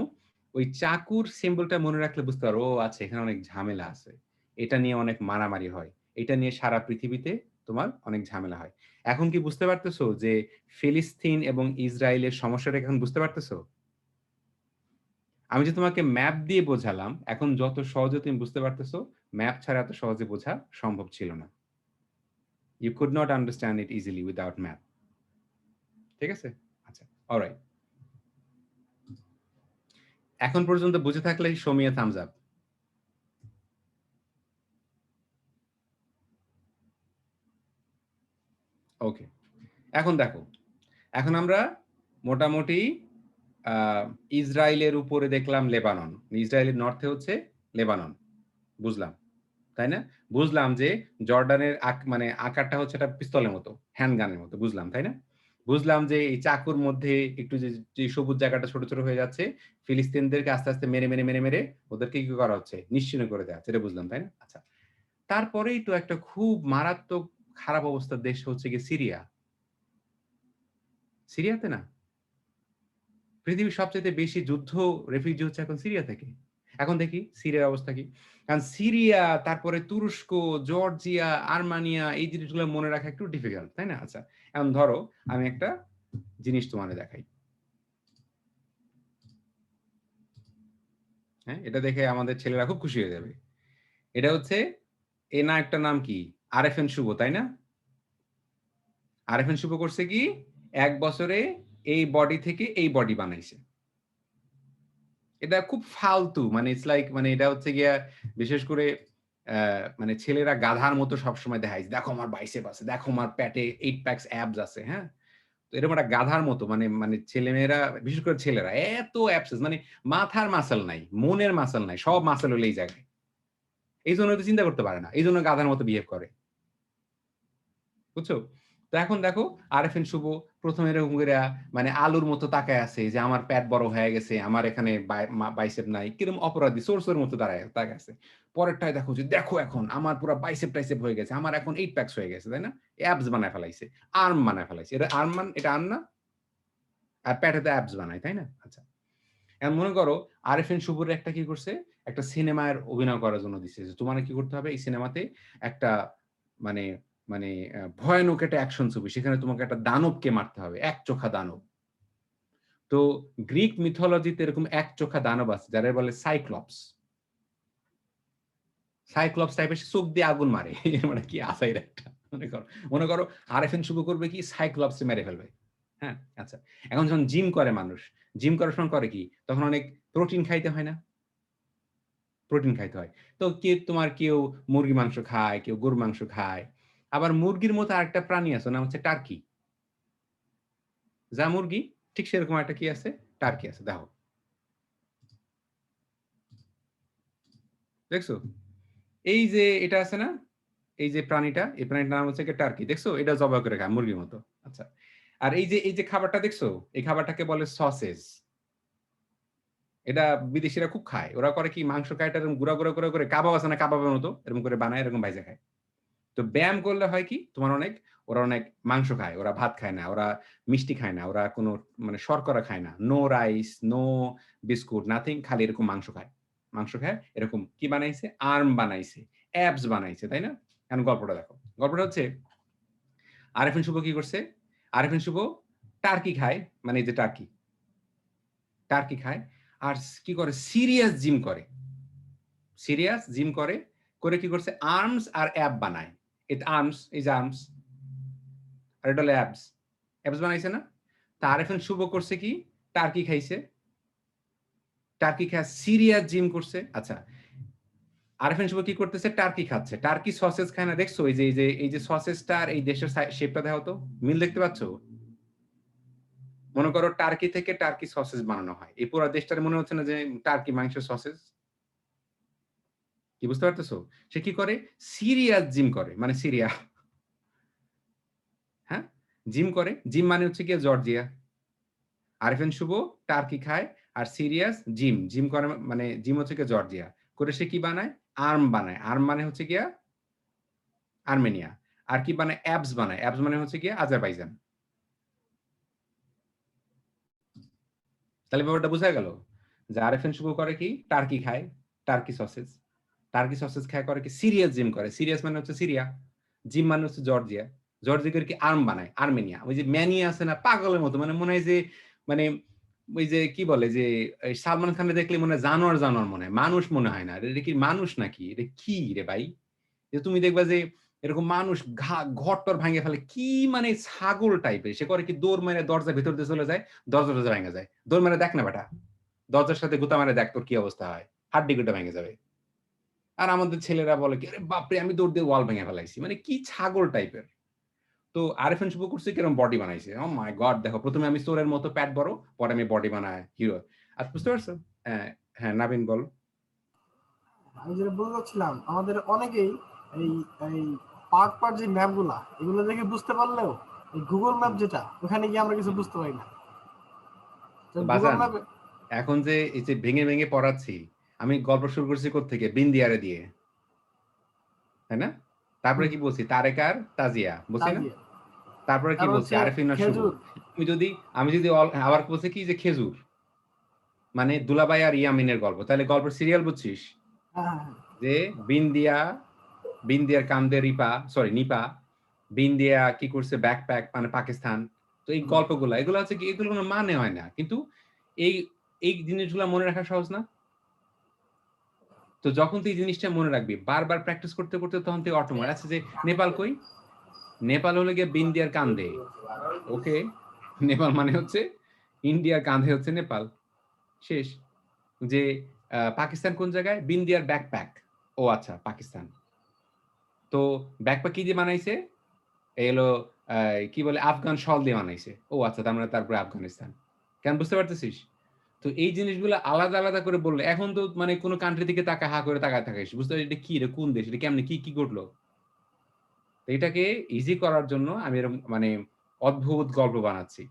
ওই চাকুর সিম্বলটা মনে রাখলে বুঝতে পারো, ও আচ্ছা এখানে অনেক ঝামেলা আছে, এটা নিয়ে অনেক মারামারি হয়, এটা নিয়ে সারা পৃথিবীতে তোমার অনেক ঝামেলা হয়। এখন কি বুঝতে পারতেছো যে ফিলিস্তিন এবং ইসরায়েলের সমস্যাটা এখন বুঝতে পারতেছো? আমি যে তোমাকে ম্যাপ দিয়ে বোঝালাম, এখন যত সহজে তুমি বুঝতে পারতেছো, ম্যাপ ছাড়া এত সহজে বোঝা সম্ভব ছিল না। You could not understand it easily without map. ঠিক আছে? আচ্ছা, অলরাইট। এখন পর্যন্ত বুঝে থাকলে show me a thumbs up. ওকে। এখন দেখো, এখন আমরা মোটামুটি আ ইসরায়েলের উপরে দেখলাম লেবানন। ইসরায়েলের নর্থে হচ্ছে লেবানন। বুঝলাম। তাই না? বুঝলাম যে জর্ডানের মানে আকারটা হচ্ছে একটা পিস্তলের মতো, হ্যান্ড গানের মতো। বুঝলাম, তাই না? বুঝলাম যে এই চাকুর মধ্যে একটু যে সবুজ জায়গাটা ছোট, ছোট হয়ে যাচ্ছে, ফিলিস্তিনদেরকে আস্তে, আস্তে মেরে ওদেরকে কি করা হচ্ছে? নিশ্চিহ্ন করে দেওয়া হচ্ছে। এটা বুঝলাম, তাই না? আচ্ছা। তারপরেই তো একটা খুব মারাত্মক খারাপ অবস্থার দেশ হচ্ছে গিয়ে সিরিয়া। সিরিয়াতে না? পৃথিবীর সবচাইতে বেশি রেফিউজি হচ্ছে এখন সিরিয়া থেকে। এখন দেখি সিরিয়ার অবস্থা কি? কারণ সিরিয়া, তারপরে তুরস্ক, জর্জিয়া, আর্মানিয়া এই জিনিসগুলো মনে রাখা একটু ডিফিকাল্ট, তাই না? আচ্ছা, এখন ধরো আমি একটা জিনিস তোমারে দেখাই। হ্যাঁ? এটা দেখে আমাদের ছেলেরা খুব খুশি হয়ে যাবে। এটা হচ্ছে এই নায়কটার নাম কি? আরএফএন শুভ, তাই না? আরএফএন শুভ করছে কি? ১ বছরে এই বডি থেকে এই বডি বানাইছে। এটা খুব ফালতু, মানে ইটস লাইক, মানে এটা হচ্ছে গিয়া বিশেষ করে মানে ছেলেরা গাধার মতো সবসময় দেখায়, দেখো আমার বাইসেপ আছে, দেখো আমার পেটে 8 প্যাকস অ্যাবস আছে, হ্যাঁ? তো এরকম একটা গাধার মতো, মানে মানে ছেলেমেয়েরা, বিশেষ করে ছেলেরা এত অ্যাবসেস, মানে মাথার মাসল নাই, মনের মাসল নাই, সব মাসল হলো এই জায়গায়। এইজন্য তো চিন্তা করতে পারে না। এইজন্য গাধার মতো বিহেভ করে। বুঝছো? তো এখন দেখো আরএফএন শুভ ১ম এরকম কইরা মানে আলুর মতো তাকায় আছে যে আমার পেট বড় হয়ে গেছে, আমার এখানে বাইসেপ নাই। কিরকম অপরাধী সোর্সের মতো দাঁড়ায় তাকায় আছে। পরেরটায় দেখো যে দেখো এখন আমার পুরা বাইসেপ-টাইসেপ হয়ে গেছে। আমার এখন 8 প্যাকস হয়ে গেছে, তাই না? অ্যাবস বানায় ফেলাইছে। আর্ম বানায় ফেলাইছে। এটা আর্ম না? আর পেটে তো অ্যাবস বানায়, তাই না? আচ্ছা। এখন মনে করো আরএফএন শুভর একটা কি করছে? একটা সিনেমার অভিনয় করার জন্য দিছে। যে তোমার কি করতে হবে এই সিনেমাতে একটা মানে মানে ভয়ানক একটা অ্যাকশন ছবি। সেখানে তোমাকে একটা দানবকে মারতে হবে। একচোখা দানব। তো গ্রিক মিথোলজিতে এরকম একচোখা দানব আছে যারা বলে সাইক্লপস। সাইক্লপস টাইপের, সে চোখ দিয়ে আগুন মারে। মানে কি আছাইর একটা। মনে করো আরএফএন শুভ করবে কি সাইক্লপসে মেরে ফেলবে। হ্যাঁ? আচ্ছা। এখন যখন জিম করে মানুষ, জিম করার সময় করে কি? তখন অনেক প্রোটিন খাইতে হয় না? প্রোটিন খাইতে হয়। তো কেউ মুরগি মাংস খায়, কেউ গরুর মাংস খায়। আবার মুরগির মতো আরেকটা প্রাণী আছে, নাম হচ্ছে টার্কি। যা মুরগি ঠিক সেরকম একটা কি আছে? টার্কি আছে। দেখো। দেখছো? এই যে এটা আছে না? এই যে প্রাণীটা, এই প্রাণীটার নাম হচ্ছে গিয়ে টার্কি। দেখছো? এটা জবাই করে খায় মুরগির মতো। আচ্ছা। আর এই যে খাবারটা দেখছো? এই খাবারটাকে বলে সসেজ। এটা বিদেশীরা খুব খায়। ওরা করে কি মাংস কাইটা এরকম গুঁড়া করে কাবাব আছে না কাবাবের মতো? এরকম করে বানায়, এরকম ভাইজা খায়। তো ব্যায়াম করলে হয় কি? ওরা অনেক মাংস খায়। ওরা ভাত খায় না। ওরা মিষ্টি খায় না। ওরা কোন মানে শর্করা খায় না। No rice, no biscuit, nothing, খালি এরকম মাংস খায়। মাংস খায়, এরকম কি বানাইছে? আর্ম বানাইছে, অ্যাবস বানাইছে, তাই না? এখন গল্পটা দেখো। গল্পটা হচ্ছে আরেফিন শুভ কি করছে? আরেফিন শুভ টার্কি খায়, মানে এই যে টার্কি। টার্কি খায়। আর কি করে? সিরিয়াস জিম করে। সিরিয়াস জিম করে, করে কি করছে? আর্মস আর অ্যাব বানায়। এটা আর্মস, এই যে আর্মস। আর এটা হলো অ্যাবস। অ্যাবস বানাইছে না? তা আরেফিন শুভ করছে কি? টার্কি খাইছে। টার্কি খায় সিরিয়াস জিম করছে। আচ্ছা। আরেফিন শুভ কি করতেছে? টার্কি খাচ্ছে। টার্কি সসেজ খায় না, দেখছো? এই যে সসেজটা আর এই দেশের শেপটা দেখো তো। মিল দেখতে পাচ্ছ? মনে করো টার্কি থেকে টার্কি সসেজ বানানো হয়। এই পুরা দেশটার মনে হচ্ছে না যে টার্কি মাংসের সসেজ? কি বুঝতে পারতেছো? সে কি করে? সিরিয়াস জিম করে। মানে সিরিয়া। জিম করে, জিম মানে হচ্ছে গিয়ে জর্জিয়া। আরিফিন শুভ টার্কি খায়, আর সিরিয়াস জিম, জিম করে মানে জিম হচ্ছে গিয়ে জর্জিয়া। করে সে কি বানায়? আর্ম বানায়। আর্ম মানে হচ্ছে গিয়া আর্মেনিয়া। আর কি বানায়? অ্যাবস বানায়। অ্যাবস মানে হচ্ছে গিয়ে আজারবাইজান। তাহলে ব্যাপারটা বোঝা গেল? যে আরিফিন শুভ করে কি? টার্কি খায়, টার্কি সসেজ। টার্কি সসেজ খায় করে কি? সিরিয়াস জিম করে। সিরিয়াস মানে হচ্ছে সিরিয়া। জিম মানে হচ্ছে জর্জিয়া। জর্জিয়া করে কি? আর্ম বানায়, আর্মেনিয়া। ওই যে ম্যানি আছে না পাগলের মতো, মানে মনে হয় যে মানে ওই যে কি বলে যে এই সালমান খানকে দেখলে মনে হয় জানোয়ার জানোয়ার মনে হয়, মানুষ মনে হয় না। এটা কি মানুষ নাকি? এটা কি রে ভাই? যে তুমি দেখবা যে এরকম মানুষ ঘর-টর ভাঙে ফেলে, কি মানে ছাগল টাইপের। সে করে কি? দৌড় মেরে দরজার ভেতর দিয়ে চলে যায়, দরজা-টরজা ভেঙে যায়। দৌড় মেরে দেখ না বেটা। দরজার সাথে গুতা মারে দেখ তোর কি অবস্থা হয়। হাড্ডি-গুড্ডা ভেঙে যাবে। আর আমাদের ছেলেরা বলে কি, "আরে বাপরে! আমি দৌড় দিয়ে ওয়াল ভেঙে ফেলাইছি।" মানে কি ছাগল টাইপের। তো আরিফিন শুভ করছে কিরকম বডি বানাইছে। ওহ মাই গড! দেখো ১ম এ আমি সোরের মতো প্যাট বড়, পরে আমি বডি বানায় হিরো। বুঝতে পারছো? হ্যাঁ, হ্যাঁ, নাবিন বল। আমি যেটা বলতে চাচ্ছিলাম, আমাদের অনেকেই এই এই পার্ট পার্ট যে ম্যাপগুলা এগুলো দেখে বুঝতে পারলেও এই গুগল ম্যাপ যেটা ওখানে গিয়ে আমরা কিছু বুঝতে পারি না। তো গুগল বাজান, ম্যাপে এখন যে এই যে ভেঙে, ভেঙে পড়াচ্ছি, আমি গল্প শুরু করছি কোত্থেকে? বিন্দিয়ারে দিয়ে। তাই না? তারপরে কি বলছি? তারেক আর তাজিয়া। বলছি না? তাজিয়া, তারপরে কি তারপর বলছি? হচ্ছে আরিফিন আর শুভ। খেজুর। আমি যদি আবার বলছি কি যে খেজুর। মানে দুলাভাই আর ইয়ামিনের গল্প। তাহলে গল্পের সিরিয়াল বুঝছিস? হ্যাঁ হ্যাঁ হ্যাঁ। যে বিন্দিয়া, বিন্দিয়ার কান্দে নিপা, বিন্দিয়া কি করছে? ব্যাকপ্যাক মানে পাকিস্তান। তো এই গল্পগুলা, এগুলো হচ্ছে কি, এগুলো কোনো মানে হয় না। কিন্তু এই এই জিনিসগুলা মনে রাখা সহজ না? তো যখন তুই এই জিনিসটা মনে রাখবি, বারবার প্র্যাকটিস করতে, করতে তখন তুই অটোমেটিক। আচ্ছা যে নেপাল কই? নেপাল হলো গিয়ে বিন্দিয়ার কান্দে। ওকে? নেপাল মানে হচ্ছে ইন্ডিয়ার কাঁধে হচ্ছে নেপাল। শেষ। যে পাকিস্তান কোন জায়গায়? বিন্দিয়ার ব্যাকপ্যাক। ও আচ্ছা, পাকিস্তান। তো ব্যাকপ্যাক কি দিয়ে বানাইছে? এই হলো কি বলে? আফগান শল দিয়ে বানাইছে। ও আচ্ছা, তার মানে তারপরে আফগানিস্তান। কেন বুঝতে পারতেছিস? তো এই জিনিসগুলো আলাদা, আলাদা করে বললে এখন তো মানে কোন কান্ট্রি থেকে হা করে তাকায় থাকিস। বুঝতে পারছিস এটা কি রে? কোন দেশ? এটা কেমনে? কি ঘটলো? তো এটাকে ইজি করার জন্য আমি এরকম মানে অদ্ভুত গল্প বানাচ্ছি।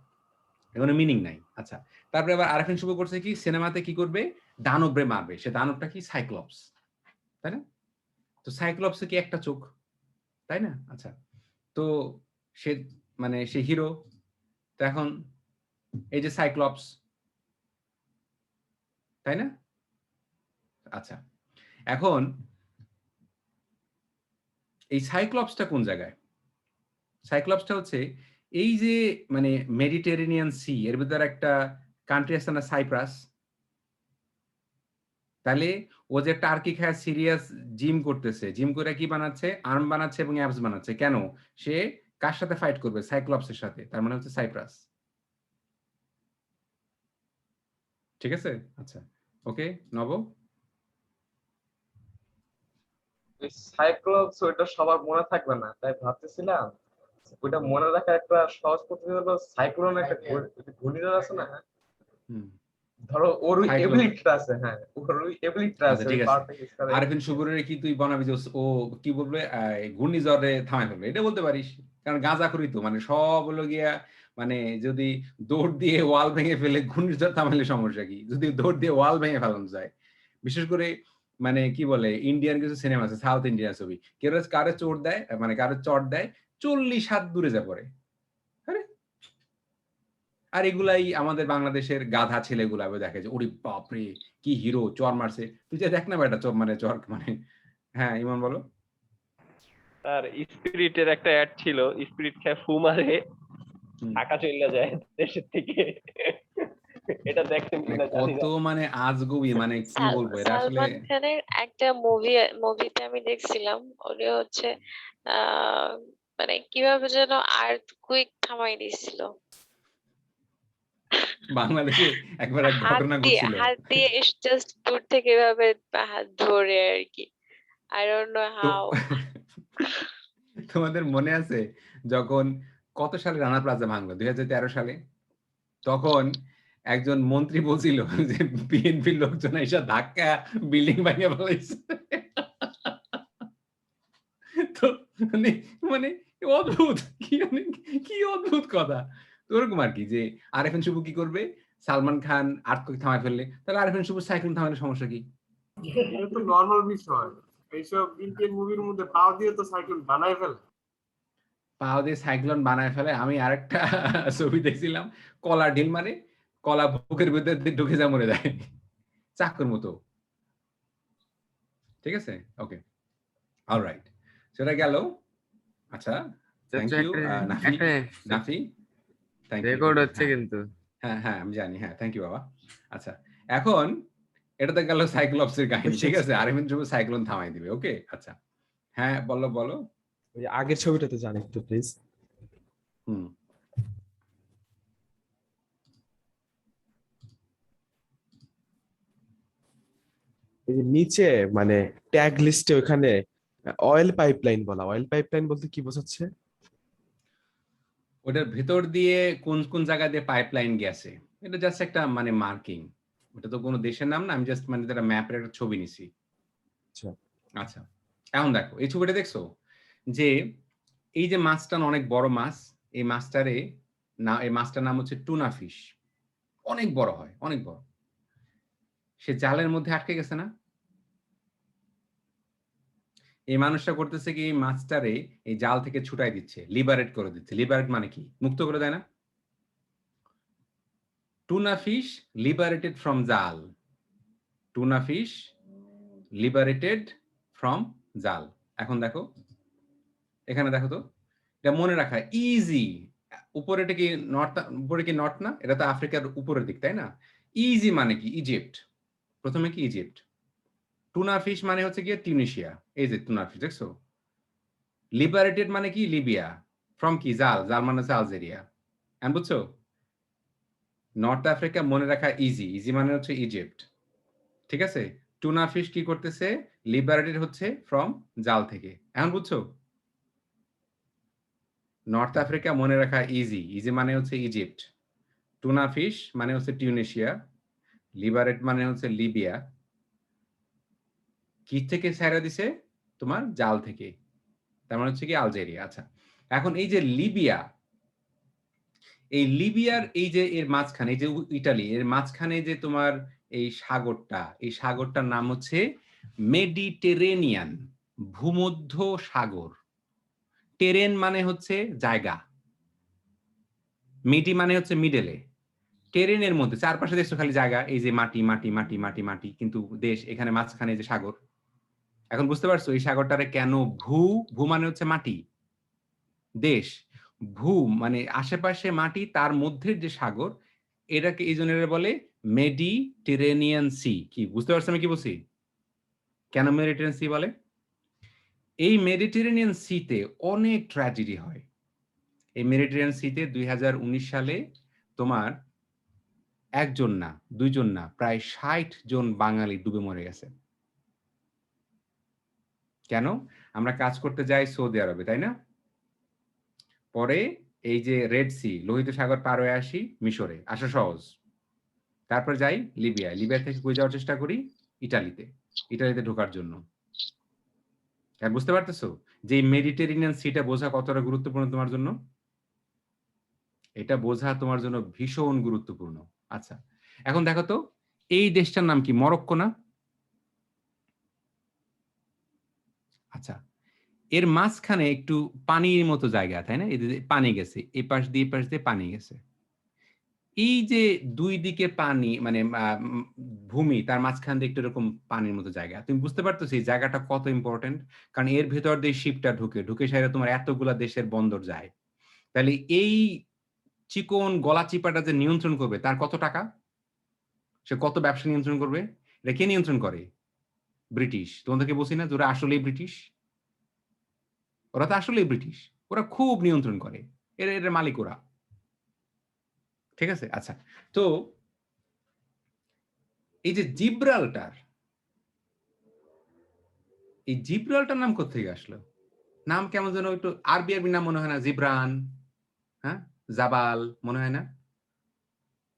এখানে মিনিং নাই। আচ্ছা। তারপরে আবার আরেফিন শুভ করছে কি? সিনেমাতে কি করবে? দানবরে মারবে। সে দানবটা কি? সাইক্লপস। তাই না? তো সাইক্লপসে কি একটা চোখ। তাই না? আচ্ছা। তো সে মানে সে হিরো। তো এখন এই যে সাইক্লপস, তাই না? আচ্ছা। এখন এই সাইক্লপসটা কোন জায়গায়? সাইক্লপসটা হচ্ছে এই যে মানে মেডিটেরেনিয়ান সি এর ভিতরে একটা কান্ট্রি আছে না, সাইপ্রাস? তাহলে ও যে টার্কি খায়, সিরিয়াস জিম করতেছে। জিম করে কি বানাচ্ছে? আর্ম বানাচ্ছে এবং অ্যাবস বানাচ্ছে। কেন? সে কার সাথে ফাইট করবে? সাইক্লপসের সাথে। তার মানে হচ্ছে সাইপ্রাস। ঠিক আছে? আচ্ছা। ওকে, নব? সাইক্লোপস ওইটা সবার মনে থাকবে না, তাই ভাবতেছিলাম ওইটা মনে রাখার একটা সহজ পদ্ধতি হলো সাইক্লোন, একটা ঘূর্ণিঝড় আছে না, হুম। ধরো ওর ওই সাইক্লোন। এবিলিটিটা আছে, হ্যাঁ ওর ওই এবিলিটিটা আচ্ছা আছে, ওই ঠিক আছে। পাওয়ারটা ইউজ করে। আরেফিন শুকুরের কি তুই বানাবি যে ও কি বলবে? ঘূর্ণিঝড়ে থামায় ফেলবে। এটা বলতে পারিস। কারণ গাঁজাখুরি তো মানে সব হলো গিয়া মানে যদি দৌড় দিয়ে ওয়াল ভেঙে ফেলে ঘূর্ণিঝড় থামাইলে সমস্যা কি? যদি দৌড় দিয়ে ওয়াল ভেঙে ফেলানো যায়। বিশেষ করে মানে কি বলে ইন্ডিয়ান কিছু সিনেমা আছে, সাউথ ইন্ডিয়ান ছবি। কেউ কারে চোট দেয় মানে কারো চট দেয় ৪০ হাত দূরে যা পড়ে। আরে! আর এগুলাই আমাদের বাংলাদেশের গাধা ছেলেগুলা দেখে যে ওরে বাপরে! কি হিরো চর মারছে। তুই যে দেখ না বেটা চর মানে হ্যাঁ, ইমন বলো? আর স্পিরিটের একটা অ্যাড ছিল, স্পিরিট খেয়ে ফু মারে হুম। ঢাকা চলে যায় দেশের থেকে। এটা দেখছেন মানে কিনা জানি কত না। মানে আজগুবি, মানে কি বলবো এটা আসলে। সালমান খানের একটা মুভিতে আমি দেখছিলাম, ওটা হচ্ছে আহ মানে কিভাবে যেন আর্থ কুইক থামাই দিছিল, বাংলাদেশে একবার এক ঘটনা ঘটছিল। হাত দিয়ে জাস্ট দূর থেকে এভাবে হাত ধরে আর কি। আই ডোন্ট নো তো হাউ। তোমাদের মনে আছে যখন কত সালে রানা প্লাজা ভাঙলো? ২০১৩ সালে। তখন একজন মন্ত্রী বলছিল যে বিএনপির লোকজন এসে ধাক্কা বিল্ডিং ভাঙিয়ে ফেলাইছে। তো মানে মানে অদ্ভুত কি অদ্ভুত কথা। তো ওরকম আর কি যে আরেফিন শুভ কি করবে? সালমান খান আর্থকুইক থামায় ফেললে, তাহলে আরেফিন শুভ সাইক্লোন থামালে সমস্যা কি? এটা তো নরমাল বিষয়। এইসব ইন্ডিয়ান মুভির মধ্যে পাও দিয়ে তো সাইকেল বানায় ফেলে। পাও দিয়ে সাইক্লোন বানায় ফেলে। আমি আরেকটা ছবি দেখছিলাম, কলা ঢিল মারে, কলা বুকের ভিতর দিয়ে ঢুকে যা মরে যায়। চাকুর মতো। ঠিক আছে? ওকে। অলরাইট। সেটা গেল। আচ্ছা, থ্যাংক চাচা ইউ নাফি। একটা নাফি, থ্যাংক ইউ। রেকর্ড হচ্ছে কিন্তু। হ্যাঁ, আমি জানি। হ্যাঁ, থ্যাংক ইউ বাবা। আচ্ছা, এখন এটা তো গেল সাইক্লোপসের কাহিনী। ঠিক আছে? আরেফিন শুভ সাইক্লোন থামাই দিবে। ওকে? আচ্ছা। হ্যাঁ, বলো। ওই আগের ছবিটাতে যান একটু প্লিজ। হুম। এই যে নিচে মানে ট্যাগ লিস্টে ওখানে অয়েল পাইপলাইন বলা, অয়েল পাইপলাইন বলতে কি বোঝাচ্ছে? ওটার ভেতর দিয়ে কোন জায়গা দিয়ে পাইপলাইন গেছে, এটা জাস্ট একটা মানে মার্কিং। ওটা তো কোনো দেশের নাম না, আমি জাস্ট মানে একটা ম্যাপের একটা ছবি নিছি। আচ্ছা, আচ্ছা, এখন দেখো এই ছবিটা দেখছো যে এই যে মাছটা অনেক বড় মাছ, এই মাছটার নাম হচ্ছে টুনা ফিশ। অনেক বড় হয়, অনেক বড়। সে জালের মধ্যে আটকে গেছে না? এই মানুষটা করতেছে কি, এই মাছটারে এই জাল থেকে ছুটাই দিচ্ছে, লিবারেট করে দিচ্ছে। লিবারেট মানে কি? মুক্ত করে দেয় না? টুনা ফিশ liberated from জাল। টুনা ফিশ liberated from জাল। এখন দেখো, এখানে দেখো তো, এটা মনে রাখা ইজি। উপরে কি নর্থ না? এটা তো আফ্রিকার উপরের দিক, তাই না? ইজি মানে কি? ইজিপ্ট। প্রথমে কি ইজিপ্ট। টুনা ফিশ মানে হচ্ছে গিয়ে টিউনিশিয়া। এই যে টুনা ফিশ দেখছো। লিবারেটেড মানে কি? লিবিয়া। ফ্রম কি? জাল মানে হচ্ছে আলজেরিয়া। এখন বুঝছো? নর্থ আফ্রিকা মনে রাখা ইজি মানে হচ্ছে ইজিপ্ট। ঠিক আছে? টুনা ফিশ কি করতেছে? লিবারেটেড হচ্ছে ফ্রম জাল থেকে। এখন বুঝছো? নর্থ আফ্রিকা মনে রাখা ইজি মানে হচ্ছে ইজিপ্ট। টুনা ফিশ মানে হচ্ছে টিউনিশিয়া। লিবারেট মানে হচ্ছে লিবিয়া। কি থেকে ছাইড়া দিছে? তোমার জাল থেকে। তার মানে হচ্ছে কি আলজেরিয়া। আচ্ছা, এখন এই যে লিবিয়া, এই লিবিয়ার এই যে এর মাঝখানে, এই যে ইটালি এর মাঝখানে যে তোমার এই সাগরটার নাম হচ্ছে মেডিটেরেনিয়ান, ভূমধ্য সাগর। টেরেন মানে হচ্ছে জায়গা, মিডি মানে হচ্ছে মিডেলে। টেরেনের মধ্যে চারপাশে দেখছো খালি জায়গা, এই যে মাটি মাটি মাটি মাটি মাটি, কিন্তু দেশ এখানে মাঝখানে যে সাগর। এখন বুঝতে পারছো এই সাগরটারে কেন ভূ মানে হচ্ছে মাটি, দেশ ভূ মানে আশেপাশে মাটি, তার মধ্যে যে সাগর, এটাকে এই জন্য বলে মেডিটেরেনিয়ান সি। কি বুঝতে পারছো আমি কি বলছি? কেন মেডিটেরিয়ান সি বলে? এই মেডিটেরেনিয়ান সিতে অনেক ট্র্যাজেডি হয়। এই মেডিটেরিয়ান সিতে 2019 সালে তোমার একজন না, দুইজন না, প্রায় 60 জন বাঙালি ডুবে মরে গেছে। কেন? আমরা কাজ করতে যাই সৌদি আরবে, তাই না? পরে এই যে রেড সি, লোহিত সাগর পার হয়ে আসি মিশরে, আসা সহজ। তারপর যাই লিবিয়া থেকে কই যাওয়ার চেষ্টা করি? ইটালিতে ঢোকার জন্য। বুঝতে পারতেছো যে মেডিটেরেনিয়ান সিটা বোঝা কতটা গুরুত্বপূর্ণ তোমার জন্য? এটা বোঝা তোমার জন্য ভীষণ গুরুত্বপূর্ণ। আচ্ছা, এখন দেখো তো, এই দেশটার নাম কি? মরক্কো না? আচ্ছা, এর মাঝখানে একটু পানির মতো জায়গা, তাই না? পানি গেছে, এ পাশ দিয়ে পানি গেছে। এই যে দুই দিকে পানি মানে ভূমি, তার মাঝখান দিয়ে একটু এরকম পানির মতো জায়গা, তুমি বুঝতে পারতেছো এই জায়গাটা কত ইম্পর্টেন্ট? কারণ এর ভেতর দিয়ে শিপটা ঢুকে সাইডে তোমার এতগুলা দেশের বন্দর যায়। তাহলে এই চিকন গলা চিপাটা যে নিয়ন্ত্রণ করবে, তার কত টাকা? সে কত ব্যবসা নিয়ন্ত্রণ করবে? এটা কে নিয়ন্ত্রণ করে? ব্রিটিশ। তোমাদেরকে বলছি না যে ওরা আসলেই ব্রিটিশ? ওরা তো আসলেই ব্রিটিশ। ওরা খুব নিয়ন্ত্রণ করে, এর মালিক ওরা। ঠিক আছে? আচ্ছা, তো এই যে জিব্রাল্টার, এই জিব্রাল্টার নাম কোথেকে আসলো? নাম কেমন যেন একটু আরবি নাম মনে হয় না? জিব্রান, হ্যাঁ, জাবাল মনে হয় না?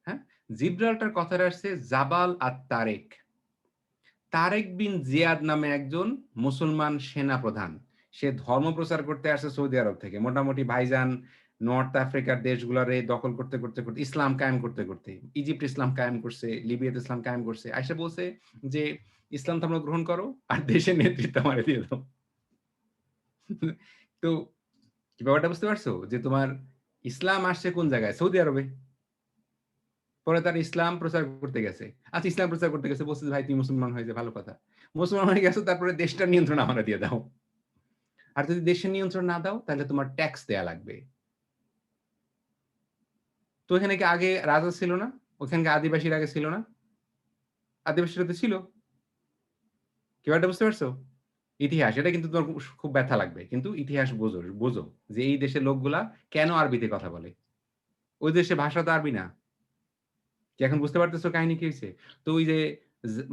হ্যাঁ, জিব্রাল্টার কথাটা আসছে জাবাল আর তারেক। তারেক বিন জিয়াদ নামে একজন মুসলমান সেনা প্রধান, সে ধর্ম প্রচার করতে আসছে সৌদি আরব থেকে। মোটামুটি ভাইজান নর্থ আফ্রিকার দেশগুলারে দখল করতে, করতে, করতে ইসলাম কায়েম করতে, করতে ইজিপ্ট ইসলাম কায়েম করছে, লিবিয়াতে ইসলাম কায়েম করছে। আইসা বলছে যে, "ইসলাম ধর্ম গ্রহণ করো আর দেশের নেতৃত্ব আমারে দিয়ে দাও।" তো কি ব্যাপারটা বুঝতে পারছো? যে তোমার ইসলাম আসছে কোন জায়গায়? সৌদি আরবে। পরে তারা ইসলাম প্রচার করতে গেছে। আচ্ছা ইসলাম প্রচার করতে গেছে বলছে যে, "ভাই তুমি মুসলমান হয়ে যা ভালো কথা।" মুসলমান হয়ে গেছো তারপরে দেশটার নিয়ন্ত্রণ আমারে দিয়ে দাও। আর যদি দেশের নিয়ন্ত্রণ না দাও তাহলে তোমার ট্যাক্স দেয়া লাগবে। তো এখানে কি আগে রাজা ছিল না? ওখানকার আদিবাসীর আগে ছিল না? আদিবাসীরা তো ছিল। কি ব্যাপারটা বুঝতে পারছো? ইতিহাস এটা কিন্তু তোমার খুব ব্যথা লাগবে। কিন্তু ইতিহাস বোঝো, বোঝো যে এই দেশের লোকগুলা কেন আরবিতে কথা বলে। ওই দেশের ভাষা তো আরবি না। কি এখন বুঝতে পারতেছো কাহিনী কি হইছে? তো ওই যে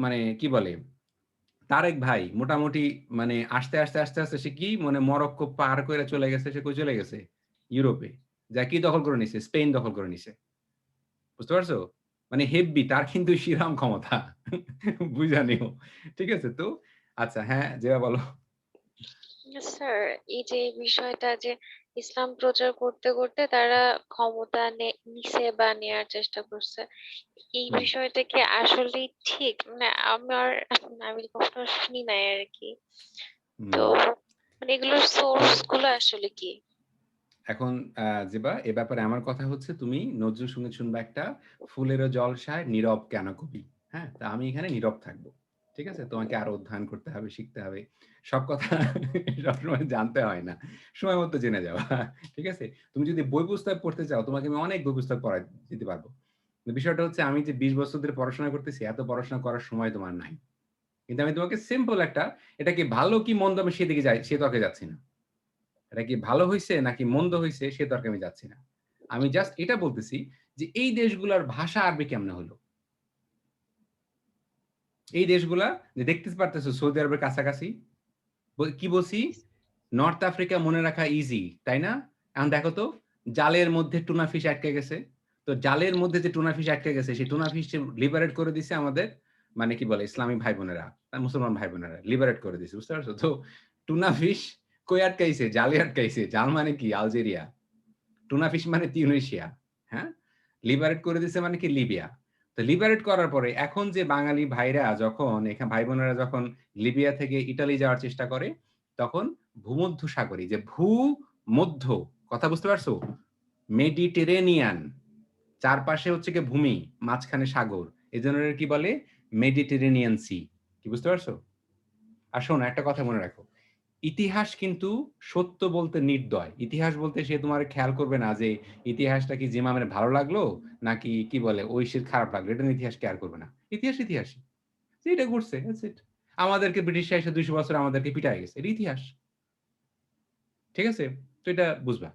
মানে কি বলে? তারেক ভাই মোটামুটি মানে আসতে সে কি মানে মরক্কো পার কইরা চলে গেছে। সে কই চলে গেছে? ইউরোপে। যা কি দখল করে নিছে? স্পেন দখল করে নিছে। বুঝতে পারছো? মানে হেব্বি তার কিন্তু শিরাম ক্ষমতা। বুইঝা নিও। ঠিক আছে? তো আচ্ছা হ্যাঁ, যেটা বলো। স্যার এই যে এই বিষয়টা যে ইসলাম প্রচার করতে করতে তারা ক্ষমতা নিছে বা নেয়ার চেষ্টা করছে, এই হুম, বিষয়টা কি আসলেই ঠিক? মানে আমি কখনো শুনি নাই আর কি। তো হুম। মানে এগুলোর তো সোর্স গুলো আসলে কি? এখন যেবা এ ব্যাপারে আমার কথা হচ্ছে তুমি নজরুল সঙ্গীত শুনবা একটা, ফুলেরও জলসায় নীরব কেন কবি। হ্যাঁ? তা আমি এখানে নীরব থাকবো। ঠিক আছে? তোমাকে আরো অধ্যয়ন করতে হবে, শিখতে হবে। সব কথা সবসময় জানতে হয় না। সময় মতো জেনে যাওয়া। ঠিক আছে? তুমি যদি বই পুস্তক পড়তে চাও, তোমাকে আমি অনেক বই পুস্তক পড়ায় দিতে পারবো। কিন্তু বিষয়টা হচ্ছে আমি যে ২০ বছর ধরে পড়াশোনা করতেছি, এত পড়াশোনা করার সময় তোমার নাই। কিন্তু আমি তোমাকে সিম্পল একটা এটা কি ভালো কি মন্দ আমি সেদিকে যাই সে তর্কে যাচ্ছি না। এটা কি ভালো হইছে নাকি মন্দ হইছে সে তর্কে আমি যাচ্ছি না। আমি জাস্ট এটা বলতেছি যে এই দেশগুলার ভাষা আরবি কেমনে হলো? এই দেশগুলা যে দেখতে পারতেছো সৌদি আরবের কাছাকাছি। কি বলছি? নর্থ আফ্রিকা মনে রাখা ইজি, তাই না? এখন দেখো তো জালের মধ্যে টুনা ফিশ আটকে গেছে। তো জালের মধ্যে যে টুনা ফিশ আটকে গেছে সেই টুনা ফিশ লিবারেট করে দিছে আমাদের মানে কি বলে ইসলামী ভাই বোনেরা, মুসলমান ভাই বোনেরা লিবারেট করে দিছে। বুঝতে পারছো? তো টুনা ফিশ কই আটকাইছে? জালে আটকাইছে। জাল মানে কি? আলজেরিয়া। টুনা ফিশ মানে তিউনিসিয়া। হ্যাঁ? লিবারেট করে দিছে মানে কি? লিবিয়া। তো লিবারেট করার পরে এখন যে বাঙালি ভাইরা যখন ভাই বোনেরা যখন লিবিয়া থেকে ইতালি যাওয়ার চেষ্টা করে, তখন ভূমধ্যসাগরী যে ভূমধ্য কথা বুঝতে পারছো? মেডিটেরেনিয়ান চারপাশে হচ্ছে গিয়ে ভূমি, মাঝখানে সাগর। এজন্য এর কি বলে? Mediterranean sea. কি বুঝতে পারছো? আর শোনো একটা কথা মনে রাখো। ইতিহাস কিন্তু সত্য বলতে নির্দয়। ইতিহাস বলতে সে তোমার খেয়াল করবে না যে ইতিহাসটা কি জিমামের ভালো লাগলো নাকি কি বলে ঐশীর খারাপ লাগলো। এটা নিয়ে ইতিহাস কেয়ার করবে না। ইতিহাস ইতিহাসই। যে এটা ঘটছে দ্যাটস ইট। আমাদেরকে ব্রিটিশরা এসে ২০০ বছর আমাদেরকে পিটায় গেছে। এটা ইতিহাস। ঠিক আছে? তো এটা বুঝবা।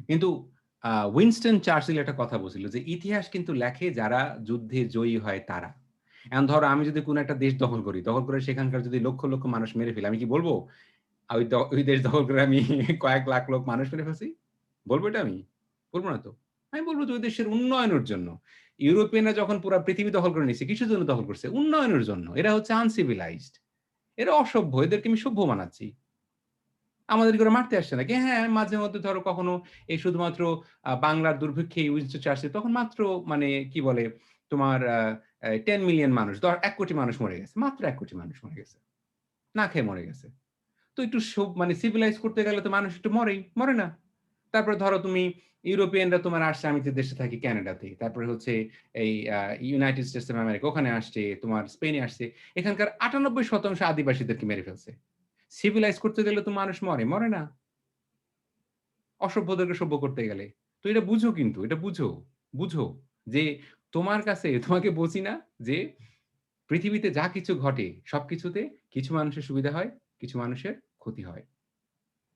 কিন্তু উইনস্টন চার্চিল একটা কথা বলছিল যে ইতিহাস কিন্তু লেখে যারা যুদ্ধে জয়ী হয় তারা। এখন ধরো আমি যদি কোন একটা দেশ দখল করি, দখল করে সেখানকার যদি লক্ষ, লক্ষ মানুষ মেরে ফেলি, আমি কি বলব? ওই দেশ দখল করে আমি কয়েক লাখ লোক মানুষ মেরে ফেলছি? বলব এটা আমি? বলব না তো। আমি বলব যে ওই দেশের উন্নয়নের জন্য। ইউরোপিয়ানরা যখন পুরা পৃথিবী দখল করে নিছে, কিসের জন্য দখল করছে? উন্নয়নের জন্য। এরা হচ্ছে আনসিভিলাইজড। এরা অসভ্য। এদেরকে আমি সভ্য বানাচ্ছি। আমাদেরকে ওরা মারতে আসছে নাকি? হ্যাঁ, মাঝে মধ্যে ধরো কখনো এই শুধুমাত্র বাংলার দুর্ভিক্ষে উইনস্টন চার্চিল তখন মাত্র মানে কি বলে তোমার 10 মিলিয়ন মানুষ ১ কোটি মানুষ মরে গেছে। মাত্র ১ কোটি মানুষ মরে গেছে। না খেয়ে মরে গেছে। তো একটু মানে সিভিলাইজ করতে গেলে তো মানুষ একটু মরেই, মরে না? তারপরে ধরো তুমি ইউরোপিয়ানরা তোমার আসছে, আমি যে দেশে থাকি ক্যানাডাতে। তারপরে হচ্ছে এই ইউনাইটেড স্টেটস অফ আমেরিকা ওখানে আসছে, তোমার স্পেনে আসছে। এখানকার ৯৮% আদিবাসীদেরকে মেরে ফেলছে। সিভিলাইজ করতে গেলে তো মানুষ মরে, মরে না? অসভ্যদেরকে সভ্য করতে গেলে। তো এটা বুঝো কিন্তু, এটা বুঝো, বুঝো যে তোমার কাছে তোমাকে বলছি না যে পৃথিবীতে যা কিছু ঘটে সবকিছুতে কিছু মানুষের সুবিধা হয়, কিছু মানুষের ক্ষতি হয়।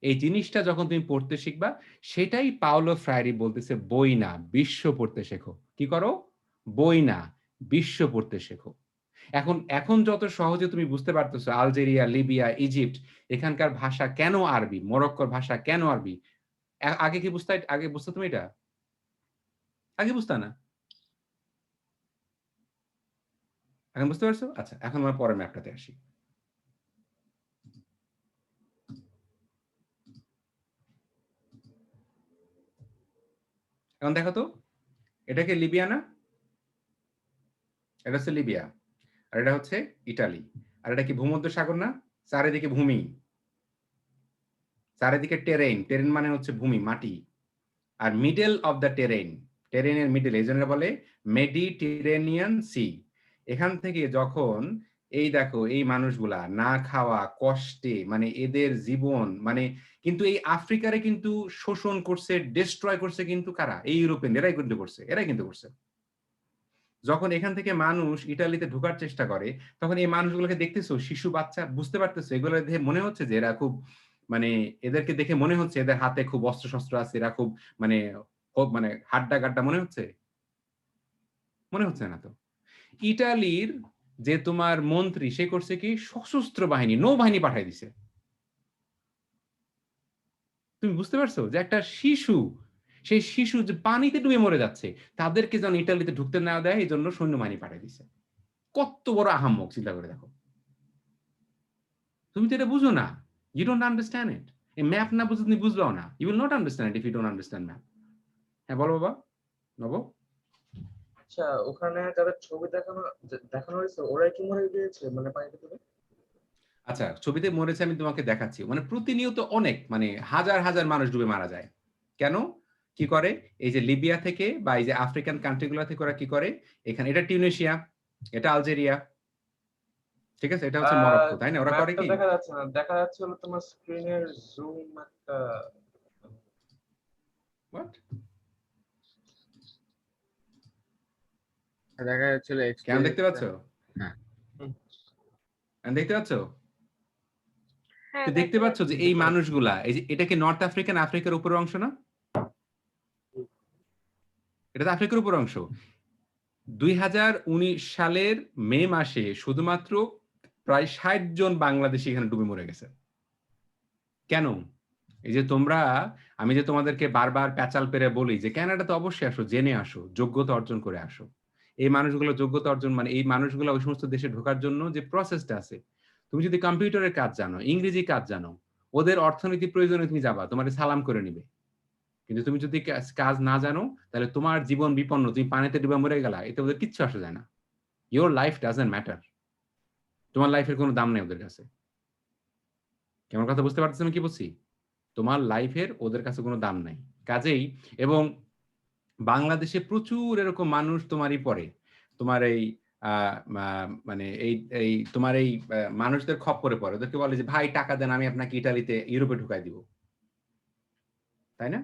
এই জিনিসটা যখন তুমি পড়তে শিখবা সেটাই পাওলো ফ্রায়ারি বলতেছে বই না বিশ্ব পড়তে শেখো। কি করো? বই না বিশ্ব পড়তে শেখো। এখন এখন যত সহজে তুমি বুঝতে পারতেছো আলজেরিয়া, লিবিয়া, ইজিপ্ট এখানকার ভাষা কেন আরবি, মরক্কোর ভাষা কেন আরবি? আগে কি বুঝতে আগে বুঝতো তুমি এটা? আগে বুঝতা না? এখন বুঝতে পারছো? আচ্ছা, এখন আমরা পরের ম্যাপটাতে আসি। এখন দেখো তো, এটা কি লিবিয়া না? এটা হচ্ছে লিবিয়া, আর এটা হচ্ছে ইটালি। আর এটা কি ভূমধ্যসাগর না? চারিদিকে ভূমি, চারিদিকে টেরেন। টেরেন মানে হচ্ছে ভূমি, মাটি। আর মিডল অফ দ্য টেরেন, টেরেনের মিডল, এই জন্য বলে মেডিটেরেনিয়ান সি। এখান থেকে যখন এই দেখো এই মানুষগুলা না খাওয়া কষ্টে, মানে এদের জীবন, মানে কিন্তু এই আফ্রিকারে কিন্তু শোষণ করছে, ডিস্ট্রয় করছে কিন্তু কারা? এই ইউরোপিয়ান, এরাই কিন্তু করছে, এরাই কিন্তু করছে। যখন এখান থেকে মানুষ ইটালিতে ঢোকার চেষ্টা করে, তখন এই মানুষগুলোকে দেখতেছো, শিশু বাচ্চা, বুঝতে পারতেছো এগুলো দেখে মনে হচ্ছে যে এরা খুব, মানে এদেরকে দেখে মনে হচ্ছে এদের হাতে খুব অস্ত্র শস্ত্র আছে, এরা খুব মানে মানে হাড্ডা গাড্ডা মনে হচ্ছে? মনে হচ্ছে না তো। ইটালির যে তোমার মন্ত্রী, সে করছে কি, সশস্ত্র বাহিনী, নৌবাহিনী পাঠাই দিছে। তুমি বুঝতে পারছো যে একটা শিশু, সেই শিশু যে পানিতে ডুবে মরে যাচ্ছে, তাদেরকে যেন ইটালিতে ঢুকতে না দেয়, এই জন্য সৈন্যবাহিনী পাঠাই দিছে। কত বড় আহাম্মক, চিন্তা করে দেখো। তুমি তো এটা বুঝো না, ইউ ডোন্ট আন্ডারস্ট্যান্ড ইট। এই ম্যাপ না বুঝে তুমি বুঝবাও না, you will not understand it if you don't understand map. হ্যাঁ বলো বাবা, নব। আচ্ছা, ওখানে যাদের ছবি দেখানো দেখানো হয়েছে ওরাই কি মরে গিয়েছে মানে পানিতে ডুবে? আচ্ছা, ছবিতে মরেছে, আমি তোমাকে দেখাচ্ছি। মানে প্রতিনিয়ত অনেক, মানে হাজার হাজার মানুষ ডুবে মারা যায়। কেন? কি করে? এই যে লিবিয়া থেকে বা এই যে আফ্রিকান কান্ট্রিগুলো থেকে ওরা কি করে, এখানে, এটা টিউনিশিয়া, এটা আলজেরিয়া, ঠিক আছে, এটা হচ্ছে মরক্কো, তাই না? ওরা করে ম্যাপটা কি, দেখা যাচ্ছে না, দেখা যাচ্ছে হলো তোমার স্ক্রিনের জুম একটা। What? দেখা যাচ্ছিল কেন দেখতে পাচ্ছ? হ্যাঁ। দেখতে পাচ্ছ? হ্যাঁ তো দেখতে দেখা পাচ্ছ যে যাচ্ছে। এই মানুষগুলা, এই যে এটা কি নর্থ আফ্রিকান, আফ্রিকার উপরের অংশ না? এটা তো আফ্রিকার উপর অংশ। 2019 সালের মে মাসে শুধুমাত্র প্রায় 60 জন বাংলাদেশি এখানে ডুবে মরে গেছে। কেন? এই যে তোমরা, আমি যে তোমাদেরকে বারবার প্যাচাল পেরে বলি যে ক্যানাডাতে অবশ্যই আসো, জেনে আসো, যোগ্যতা অর্জন করে আসো। এই মানুষগুলো যোগ্যতা অর্জন, মানে এই মানুষগুলো ওই সমস্ত দেশে ঢোকার জন্য যে প্রসেসটা আছে, তুমি যদি কম্পিউটারের কাজ জানো, ইংরেজি কাজ জানো, ওদের অর্থনীতি প্রয়োজনে তুমি যাবা, তোমার সালাম করে নিবে। কিন্তু তুমি যদি কাজ না জানো, তাহলে তোমার জীবন বিপন্ন, তুমি পানিতে ডুবে মরে গেলা, এতে ওদের কিচ্ছু আসে যায় না। Your life doesn't matter. তোমার লাইফের কোনো দাম নেই ওদের কাছে। কেমন কথা বুঝতে পারতেছ আমি কি বলছি? তোমার লাইফের ওদের কাছে কোনো দাম নাই। কাজেই, এবং বাংলাদেশে প্রচুর এরকম মানুষ তোমারই পড়ে, তোমার এই মানে এই এই তোমার এই মানুষদের খপ্পরে পড়ে। ওদেরকে বলে যে ভাই টাকা দেন, আমি আপনাকে ইটালিতে, ইউরোপে ঢুকাই দিব, তাই না?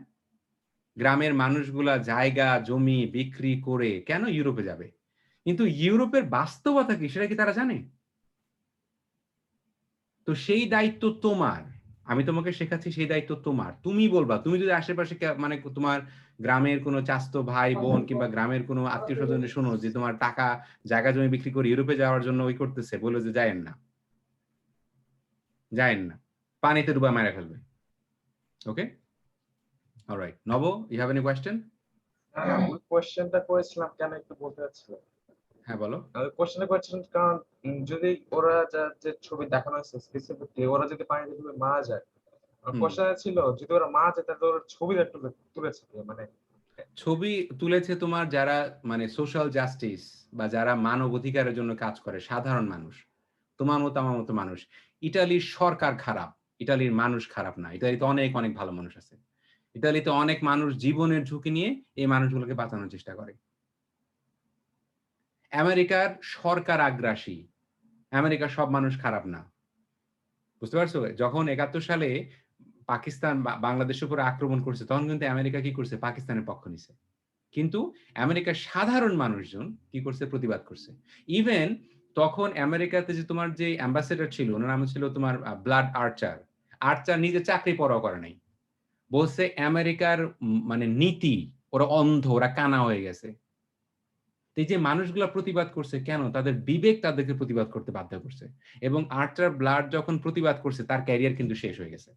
গ্রামের মানুষগুলা জায়গা জমি বিক্রি করে কেন ইউরোপে যাবে? কিন্তু ইউরোপের বাস্তবতা কি, সেটা কি তারা জানে? তো সেই দায়িত্ব তোমার, আমি তোমাকে শেখাচ্ছি, সেই দায়িত্ব তোমার। তুমি বলবা, তুমি যদি আশেপাশে মানে তোমার গ্রামের কোনো চাস্তো ভাই বোন কিংবা গ্রামের কোনো আত্মীয় স্বজন শোনো যে তোমার টাকা জায়গা জমি বিক্রি করে ইউরোপে যাওয়ার জন্য ওই করতেছে, বলে যে যায়েন না, যায়েন না, পানিতে ডুবা মেরে ফেলবে। ওকে, অলরাইট। নব, ইউ হ্যাভ এনি কোয়েশ্চেন? ওই কোয়েশ্চেনটা করেছিলাম কেন একটু বলতে চাচ্ছিলাম। হ্যাঁ বলো। ওই কোয়েশ্চেনটা করেছিলাম কারণ যদি ওরা যে ছবি দেখানো হয়েছে স্পেসিফিকলি, ওরা যদি পানিতে ডুবে মারা যায়, কোয়েশ্চেন ছিল যদি ওরা মারা যায় তাহলে ওরা ছবিটা একটু তুলেছে কে? মানে ছবি তুলেছে তোমার যারা, মানে সোশ্যাল জাস্টিস বা যারা মানব অধিকারের জন্য কাজ করে, সাধারণ মানুষ, তোমার মতো আমার মতো মানুষ। ইটালির সরকার খারাপ, ইটালির মানুষ খারাপ না, ইটালিতে অনেক অনেক ভালো মানুষ আছে। ইতালিতে অনেক মানুষ জীবনের ঝুঁকি নিয়ে এই মানুষগুলোকে বাঁচানোর চেষ্টা করে। আমেরিকার সরকার আগ্রাসী, আমেরিকার সব মানুষ খারাপ না। বুঝতে পারছো? যখন ৭১ সালে পাকিস্তান বাংলাদেশের উপরে আক্রমণ করছে, তখন কিন্তু আমেরিকা কি করছে? পাকিস্তানের পক্ষ নিছে। কিন্তু আমেরিকার সাধারণ মানুষজন কি করছে? প্রতিবাদ করছে। ইভেন তখন আমেরিকাতে যে তোমার যে অ্যাম্বাসেডর ছিল, ওনার নাম ছিল তোমার ব্লাড আর্চার। আর্চার নিজে চাকরি পরোয়া করে নাই, বলছে আমেরিকার মানে নীতি, ওরা অন্ধ, ওরা কানা হয়ে গেছে। এই যে মানুষগুলা প্রতিবাদ করছে, কেন? তাদের বিবেক তাদেরকে প্রতিবাদ করতে বাধ্য করছে। এবং আর্চার ব্লাড যখন প্রতিবাদ করছে, তার ক্যারিয়ার কিন্তু শেষ হয়ে গেছে,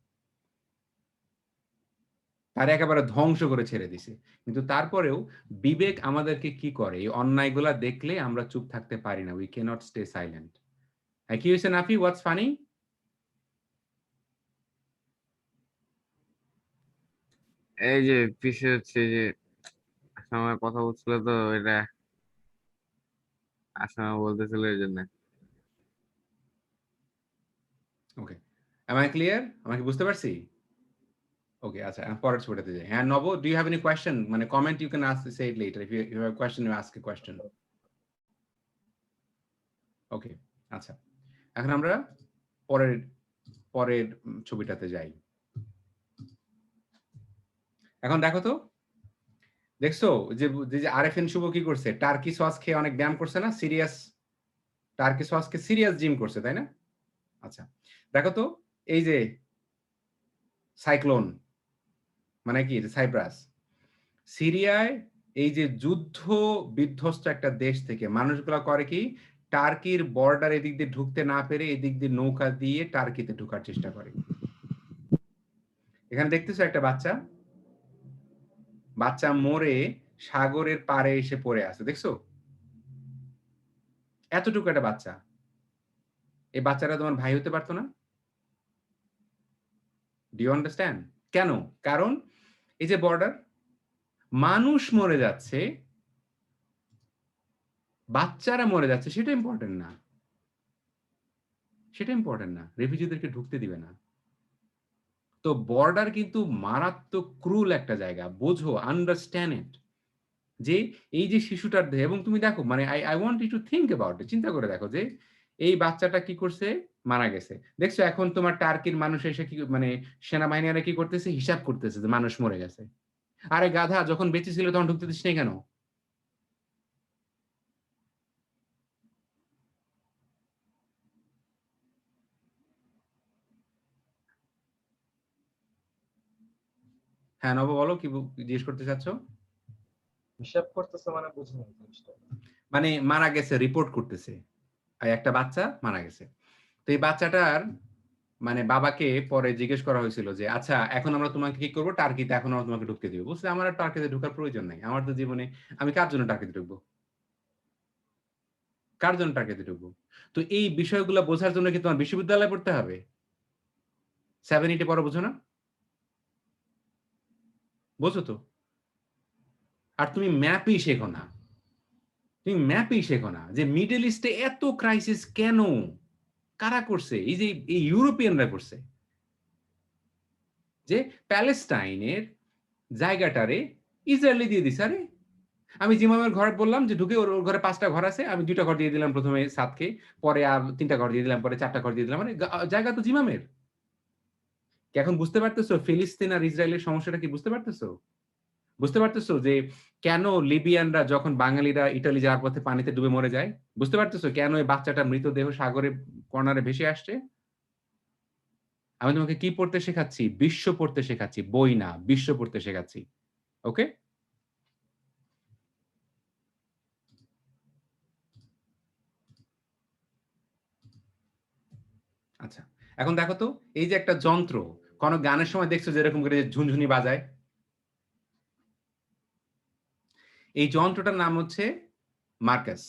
তার একেবারে ধ্বংস করে ছেড়ে দিছে। কিন্তু তারপরেও বিবেক আমাদেরকে কি করে? এই অন্যায়গুলা দেখলে আমরা চুপ থাকতে পারি না, উই ক্যানট স্টে সাইলেন্ট। কি হয়েছে নাফি? হোয়াটস ফানি? এই যে পিছে হচ্ছে যে সময় কথা বলছিল তো এটা আসামে বলতেছিল এই জন্য। ওকে, am I clear? আমাকে বুঝতে পারছি? ওকে, আচ্ছা আমি পরের ছবিটাতে যাই। হ্যাঁ নব, do you have any question? মানে comment you can ask, say it later. If you have a question, you ask a question. ওকে, আচ্ছা। এখন আমরা পরের পরের ছবিটাতে যাই। এখন দেখো তো, দেখছো যে যে আরএফএন শুভ কি করছে? টার্কি সস খেয়ে অনেক ব্যায়াম করছে না? সিরিয়াস টার্কি সসকে সিরিয়াস জিম করছে, তাই না? আচ্ছা, দেখো তো এই যে সাইক্লোন মানে কি? সাইপ্রাস, সিরিয়ায় এই যে যুদ্ধ বিধ্বস্ত একটা দেশ থেকে মানুষগুলা করে কি, টার্কির বর্ডার এদিক দিয়ে ঢুকতে না পেরে এদিক দিয়ে নৌকা দিয়ে টার্কিতে ঢোকার চেষ্টা করে। এখানে দেখতেছো একটা বাচ্চা, বাচ্চা মরে সাগরের পাড়ে এসে পড়ে আছে, দেখছো? এতটুকু একটা বাচ্চা, এই বাচ্চাটা তোমার ভাই হতে পারতো না? Do you understand? কেন? কারণ এই যে বর্ডার, মানুষ মরে যাচ্ছে, বাচ্চারা মরে যাচ্ছে, সেটা ইম্পর্টেন্ট না, সেটা ইম্পর্টেন্ট না। রেফিউজিদেরকে ঢুকতে দিবে না। তো বর্ডার কিন্তু মারাত্মক ক্রুল একটা জায়গা, বোঝো, আন্ডারস্ট্যান্ড ইট। যে এই যে শিশুটার দেহে, এবং তুমি দেখো মানে I want you to think about it, চিন্তা করে দেখো যে এই বাচ্চাটা কি করছে, মারা গেছে। দেখছো এখন তোমার টার্কির মানুষ এসে কি মানে সেনাবাহিনীরা কি করতেছে, হিসাব করতেছে যে মানুষ মরে গেছে। আরে গাধা, যখন বেঁচে ছিল তখন ঢুকতে দিস নাই কেন? হ্যাঁ নব, বলো কি জিজ্ঞেস করতে চাচ্ছ? হিসাব করতেছে মানে বুঝিনি জিনিসটা। মানে মারা গেছে রিপোর্ট করতেছে, আর একটা বাচ্চা মারা গেছে। তো এই বাচ্চাটার মানে বাবাকে পরে জিজ্ঞেস করা হয়েছিল যে আচ্ছা এখন আমরা তোমাকে কি করবো, টার্কিতে এখন আমরা তোমাকে ঢুকতে দিব। বুঝলে আমার আর টার্কিতে ঢোকার প্রয়োজন নাই, আমার তো জীবনে আমি কার জন্য টার্কিতে ঢুকবো, কার জন্য টার্কিতে ঢুকবো? তো এই বিষয়গুলো বোঝার জন্য কি তোমার বিশ্ববিদ্যালয়ে পড়তে হবে? 7-8 পরে বোঝো না? বোঝো তো? আর তুমি ম্যাপই শেখো না, তুমি ম্যাপই শেখো না যে মিডল ইস্টে এত ক্রাইসিস কেন, কারা করছে? এই যে এই ইউরোপিয়ানরা করছে, যে প্যালেস্টাইনের জায়গাটারে ইসরায়েলি দিয়ে দিছে। আরে আমি জিমামের ঘরে বললাম যে ঢুকে, ওর ঘরে 5টা ঘর আছে, আমি 2টা ঘর দিয়ে দিলাম প্রথমে সাদকে, পরে আর 3টা ঘর দিয়ে দিলাম, পরে 4টা ঘর দিয়ে দিলাম, মানে জায়গা তো জিমামের। কি এখন বুঝতে পারতেছো ফিলিস্তিন আর ইসরায়েলের সমস্যাটা কি? বুঝতে পারতেছো? বুঝতে পারতেছো যে কেন লিবিয়ানরা যখন বাঙালিরা ইটালি যাওয়ার পথে পানিতে ডুবে মরে যায়? বুঝতে পারতেছো কেন এই বাচ্চাটা মৃতদেহ সাগরে কর্নারে ভেসে আসছে? আমি তোমাকে কি পড়তে শেখাচ্ছি? বিশ্ব পড়তে শেখাচ্ছি, বই না, বিশ্ব পড়তে শেখাচ্ছি। ওকে, আচ্ছা এখন দেখো তো, এই যে একটা যন্ত্র, কোন গানের সময় দেখছো যেরকম করে ঝুনঝুনি বাজায়, এই যন্ত্রটার নাম হচ্ছে মার্কাস।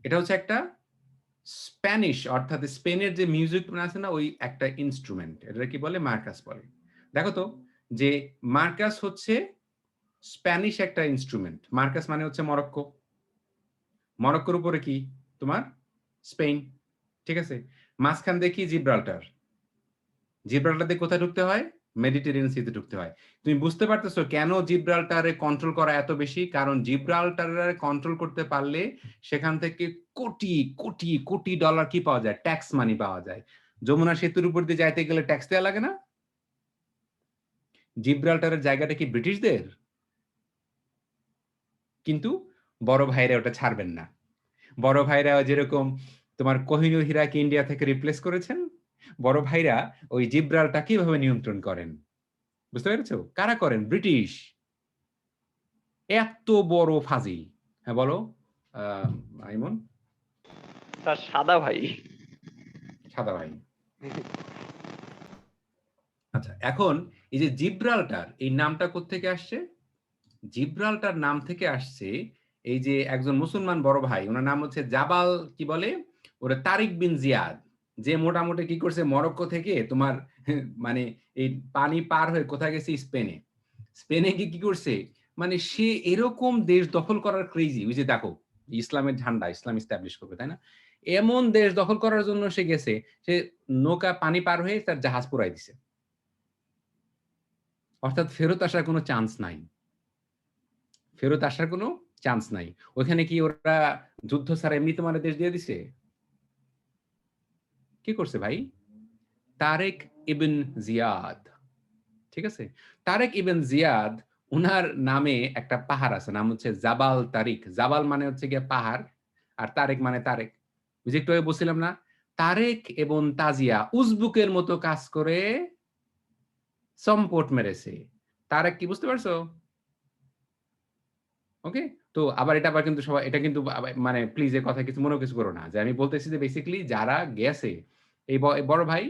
এটা হচ্ছে একটা স্প্যানিশ, অর্থাৎ স্পেনের যে মিউজিক আছে না, ওই একটা ইনস্ট্রুমেন্ট, এটা কি বলে? মার্কাস বলে। দেখো তো যে মার্কাস হচ্ছে স্প্যানিশ একটা ইনস্ট্রুমেন্ট। মার্কাস মানে হচ্ছে মরক্কো, মরক্কোর উপরে কি তোমার স্পেন, ঠিক আছে? মাঝখান দেখি জিব্রাল্টার, জিব্রাল্টার দিয়ে কোথায় ঢুকতে হয়? মেডিটেরিয়ান সিতে ঢুকতে হয়। তুমি বুঝতে পারতেছো কেন জিব্রাল্টারে কন্ট্রোল করা এত বেশি? কারণ জিব্রাল্টারে কন্ট্রোল করতে পারলে সেখান থেকে কোটি কোটি কোটি ডলার কি পাওয়া যায়? ট্যাক্স মানি পাওয়া যায়। যমুনা সেতুর উপর দিয়ে যাইতে গেলে ট্যাক্স দেওয়া লাগে না? জিব্রাল্টারের জায়গাটা কি ব্রিটিশদের? কিন্তু বড় ভাইরা ওটা ছাড়বেন না। বড় ভাইরা যেরকম তোমার কোহিনূর হীরাকে ইন্ডিয়া থেকে রিপ্লেস করেছেন, বড় ভাইরা ওই জিব্রালটা কিভাবে নিয়ন্ত্রণ করেন? বুঝতে পেরেছো? কারা করেন? ব্রিটিশ। এত বড় ফাজিল। হ্যাঁ বলো আইমন। তার সাদা ভাই। সাদা ভাই। আচ্ছা এখন এই যে জিব্রাল্টার, এই নামটা কোত্থেকে আসছে? জিব্রাল্টার নাম থেকে আসছে এই যে একজন মুসলমান বড় ভাই, ওনার নাম হচ্ছে জাবাল কি বলে ওরা, তারিক বিন জিয়াদ, যে মোটামুটি কি করছে মরক্কো থেকে তোমার মানে এই পানি পার হয়ে কোথায় গেছে? স্পেনে। স্পেনে কি করছে মানে সে এরকম দেশ দখল করার ক্রেজি, ওই যে দেখো ইসলামের ঝান্ডা, ইসলাম এস্টাবলিশ করবে, তাই না? এমন দেশ দখল করার জন্য সে গেছে, সে নৌকা পানি পার হয়ে তার জাহাজ পোড়ায় দিছে। অর্থাৎ ফেরত আসার কোনো চান্স নাই। ফেরত আসার কোনো চান্স নাই। ওইখানে কি ওরা যুদ্ধ ছাড়া এমনি তোমার দেশ দিয়ে দিছে? কি করছে ভাই? তারেক ইবন জিয়াদ। ঠিক আছে? তারেক ইবন জিয়াদ, উনার নামে একটা পাহাড় আছে, নাম হচ্ছে জাবাল তারিক। জাবাল মানে হচ্ছে গিয়ে পাহাড়, আর তারেক মানে তারেক। ওই যে একটু আগে বলছিলাম না? তারেক এবং তাজিয়া উজবুকের মতো কাজ করে চম্পট মেরেছে। তারেক কি বুঝতে পারছো? ওকে? তো আবার এটা আবার কিন্তু সবাই এটা কিন্তু মানে প্লিজ এর কথা কিছু মনে কিছু করো না। যে আমি বলতেছি যে বেসিক্যালি যারা গেছে, এই বড় ভাই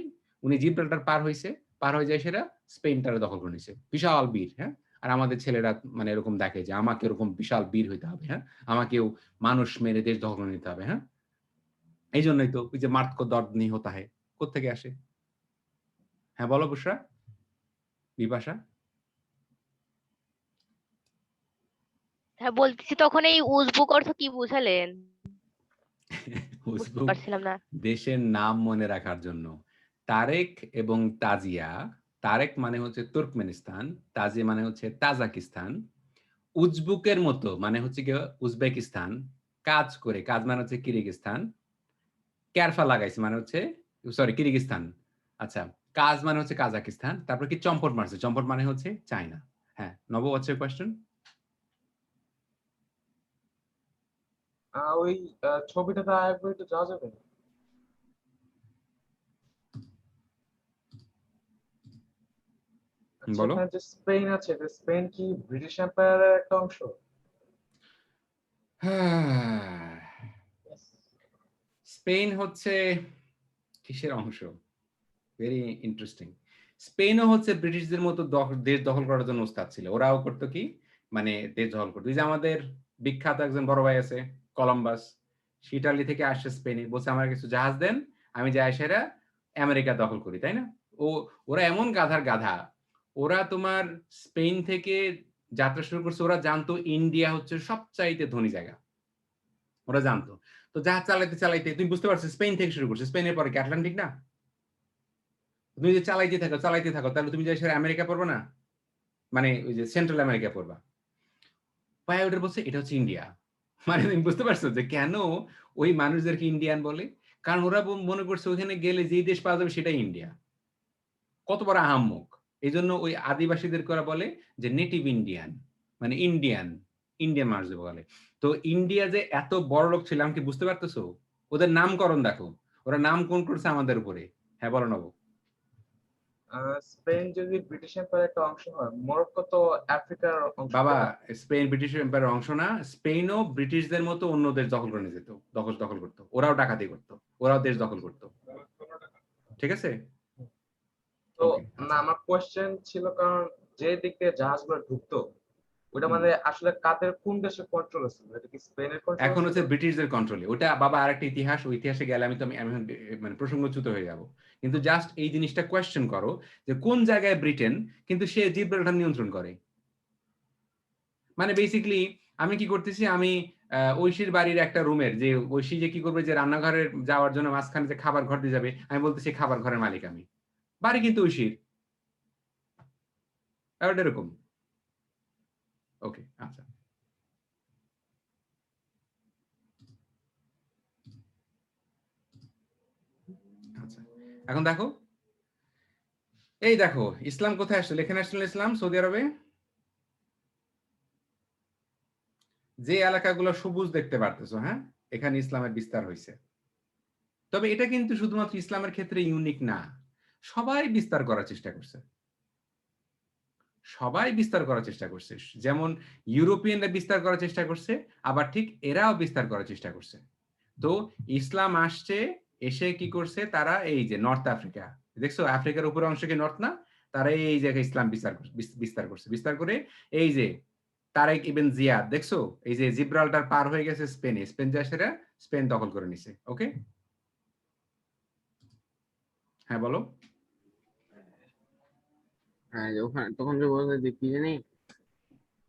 উনি জিব্রাল্টার পার হইছে, পার হয়ে যায় সেটা স্পেনটারে দখল করে নিছে। বিশাল বীর, হ্যাঁ? আর আমাদের ছেলেরা মানে এরকম দেখে যে আমাকে এরকম বিশাল বীর হইতে হবে, হ্যাঁ? আমাকেও মানুষ মেরে দেশ দখল করে নিতে হবে, হ্যাঁ? এইজন্যই তো ওই যে মার্দ কো দর্দ নেহি হোতা হ্যায় কোত্থেকে আসে? হ্যাঁ, বলো বুশরা, বিপাশা। হ্যাঁ, বলতেছি তখন এই উজবুক অর্থ কি বুঝালেন? বুঝতে উজবুক পারছিলাম না। দেশের নাম মনে রাখার জন্য। তারেক এবং তাজিয়া, তারেক মানে হচ্ছে তুর্কমেনিস্তান, তাজিয়া মানে হচ্ছে তাজাকিস্তান, উজবুকের মতো মানে হচ্ছে গিয়ে উজবেকিস্তান, কাজ করে, কাজ মানে হচ্ছে কিরগিস্তান, ক্যারফা লাগাইছে মানে হচ্ছে সরি কিরগিস্তান। আচ্ছা, কাজ মানে হচ্ছে কাজাকিস্তান, তারপর কি চম্পট মারছে, চম্পট মানে হচ্ছে চায়না। হ্যাঁ, নব, হোয়াটস ইওর কোয়েশ্চেন? ওই ছবিটাতে আরেকবার একটু যাওয়া যাবে? আচ্ছা, বলো। ওখানে যে স্পেন আছে, যে স্পেন কি ব্রিটিশ এম্পায়ারের একটা অংশ? স্পেন হচ্ছে কিসের অংশ? Very interesting. স্পেনও হচ্ছে ব্রিটিশদের মতো দেশ দখল করার জন্য উস্তাদ ছিল। ওরাও করতো কি, মানে দেশ দখল করতো। এই যে আমাদের বিখ্যাত একজন বড় ভাই আছে কলম্বাস, সে ইটালি থেকে আসছে স্পেনে, বলছে আমার কিছু জাহাজ দেন, আমি যাই সেরা আমেরিকা দখল করি, তাই না? ও ওরা এমন গাধার গাধা, ওরা তোমার স্পেন থেকে যাত্রা শুরু করছে, ওরা জানতো ইন্ডিয়া হচ্ছে সবচাইতে ধনী জায়গা, ওরা জানতো। তো জাহাজ চালাইতে চালাইতে তুমি বুঝতে পারছো স্পেন থেকে শুরু করছে, স্পেনের পরে কি আটলান্টিক না? তুমি যদি চালাইতে থাকো তাহলে তুমি যাই সেরা আমেরিকা পড়বে না, মানে ওই যে সেন্ট্রাল আমেরিকা পড়বা। বায়োটের বলছে এটা হচ্ছে ইন্ডিয়া। মানে তুমি বুঝতে পারছো যে কেন ওই মানুষদেরকে ইন্ডিয়ান বলে? কারণ ওরা মনে করছে ওখানে গেলে যেই দেশ পাওয়া যাবে সেটাই ইন্ডিয়া। কত বড় আহাম্মক! এই জন্য ওই আদিবাসীদেরকে ওরা বলে যে নেটিভ ইন্ডিয়ান, মানে ইন্ডিয়ান, ইন্ডিয়ান মানুষদের বলে। তো ইন্ডিয়া যে এত বড় লোক ছিল, আমি কি বুঝতে পারতেছো? ওদের নামকরণ দেখো, ওরা নাম কোন করছে আমাদের উপরে। হ্যাঁ, বলো নব। স্পেন যদি ব্রিটিশ এম্পায়ারের একটা অংশ হয়, মরক্কো তো আফ্রিকার অংশ, বাবা, তাই না? স্পেন ব্রিটিশ এম্পায়ারের অংশ না। স্পেনও ব্রিটিশদের মতো অন্য দেশ দখল করে নিয়ে যেত, দখল করতো, ওরাও ডাকাতি করতো, ওরাও দেশ দখল করতো। ঠিক আছে? তো ওকে, না, আচ্ছা। আমার কোয়েশ্চেন ছিল কারণ যে দিক দিয়ে জাহাজগুলো ঢুকতো, ওটা হুম। মানে আসলে কাদের, কোন দেশের কন্ট্রোলে ছিল? এটা কি স্পেনের কন্ট্রোলে এখন ছিল? হচ্ছে ব্রিটিশদের কন্ট্রোলে। ওটা বাবা আরেকটা ইতিহাস, ওই ইতিহাসে গেলে আমি এখন মানে প্রসঙ্গচ্যুত হয়ে যাব। কিন্তু জাস্ট এই জিনিসটা কোয়েশ্চেন করো যে কোন জায়গায় ব্রিটেন, কিন্তু সে জিব্রাল্টার নিয়ন্ত্রণ করে। মানে বেসিক্যালি আমি কি করতেছি, আমি ঐশীর বাড়ির একটা রুমের যে ঐশী যে কি করবে, যে রান্নাঘরে যাওয়ার জন্য মাঝখানে যে খাবার ঘর দিয়ে যাবে, আমি বলতেছি খাবার ঘরের মালিক আমি। বাড়ি কিন্তু ঐশীর। ব্যাপারটা এরকম। ওকে, আচ্ছা। আচ্ছা, এখন দেখো, এই দেখো ইসলাম কোথায় আসছিল, এখানে আসছিল ইসলাম সৌদি আরবে। যে এলাকাগুলো সবুজ দেখতে পারতেছো, হ্যাঁ, এখানে ইসলামের বিস্তার হয়েছে। তবে এটা কিন্তু শুধুমাত্র ইসলামের ক্ষেত্রে ইউনিক না, সবাই বিস্তার করার চেষ্টা করছে, সবাই বিস্তার করার চেষ্টা করছে। যেমন ইউরোপিয়ানরা বিস্তার করার চেষ্টা করছে, আবার ঠিক এরাও বিস্তার করার চেষ্টা করছে। তো ইসলাম আসছে, এসে কি করছে তারা, এই যে নর্থ আফ্রিকা, দেখছো আফ্রিকার উপর অংশ কি নর্থ না? তারা এই জায়গায় ইসলাম বিস্তার করছে, বিস্তার করে এই যে তারেক ইবেন জিয়াদ, দেখছো এই যে জিব্রাল্টার পার হয়ে গেছে স্পেনে, স্পেন দেশেরা স্পেন দখল করে নিছে। ওকে, হ্যাঁ বলো। হ্যাঁ, যে ওখানে তখন যে বলছে যে কি জানি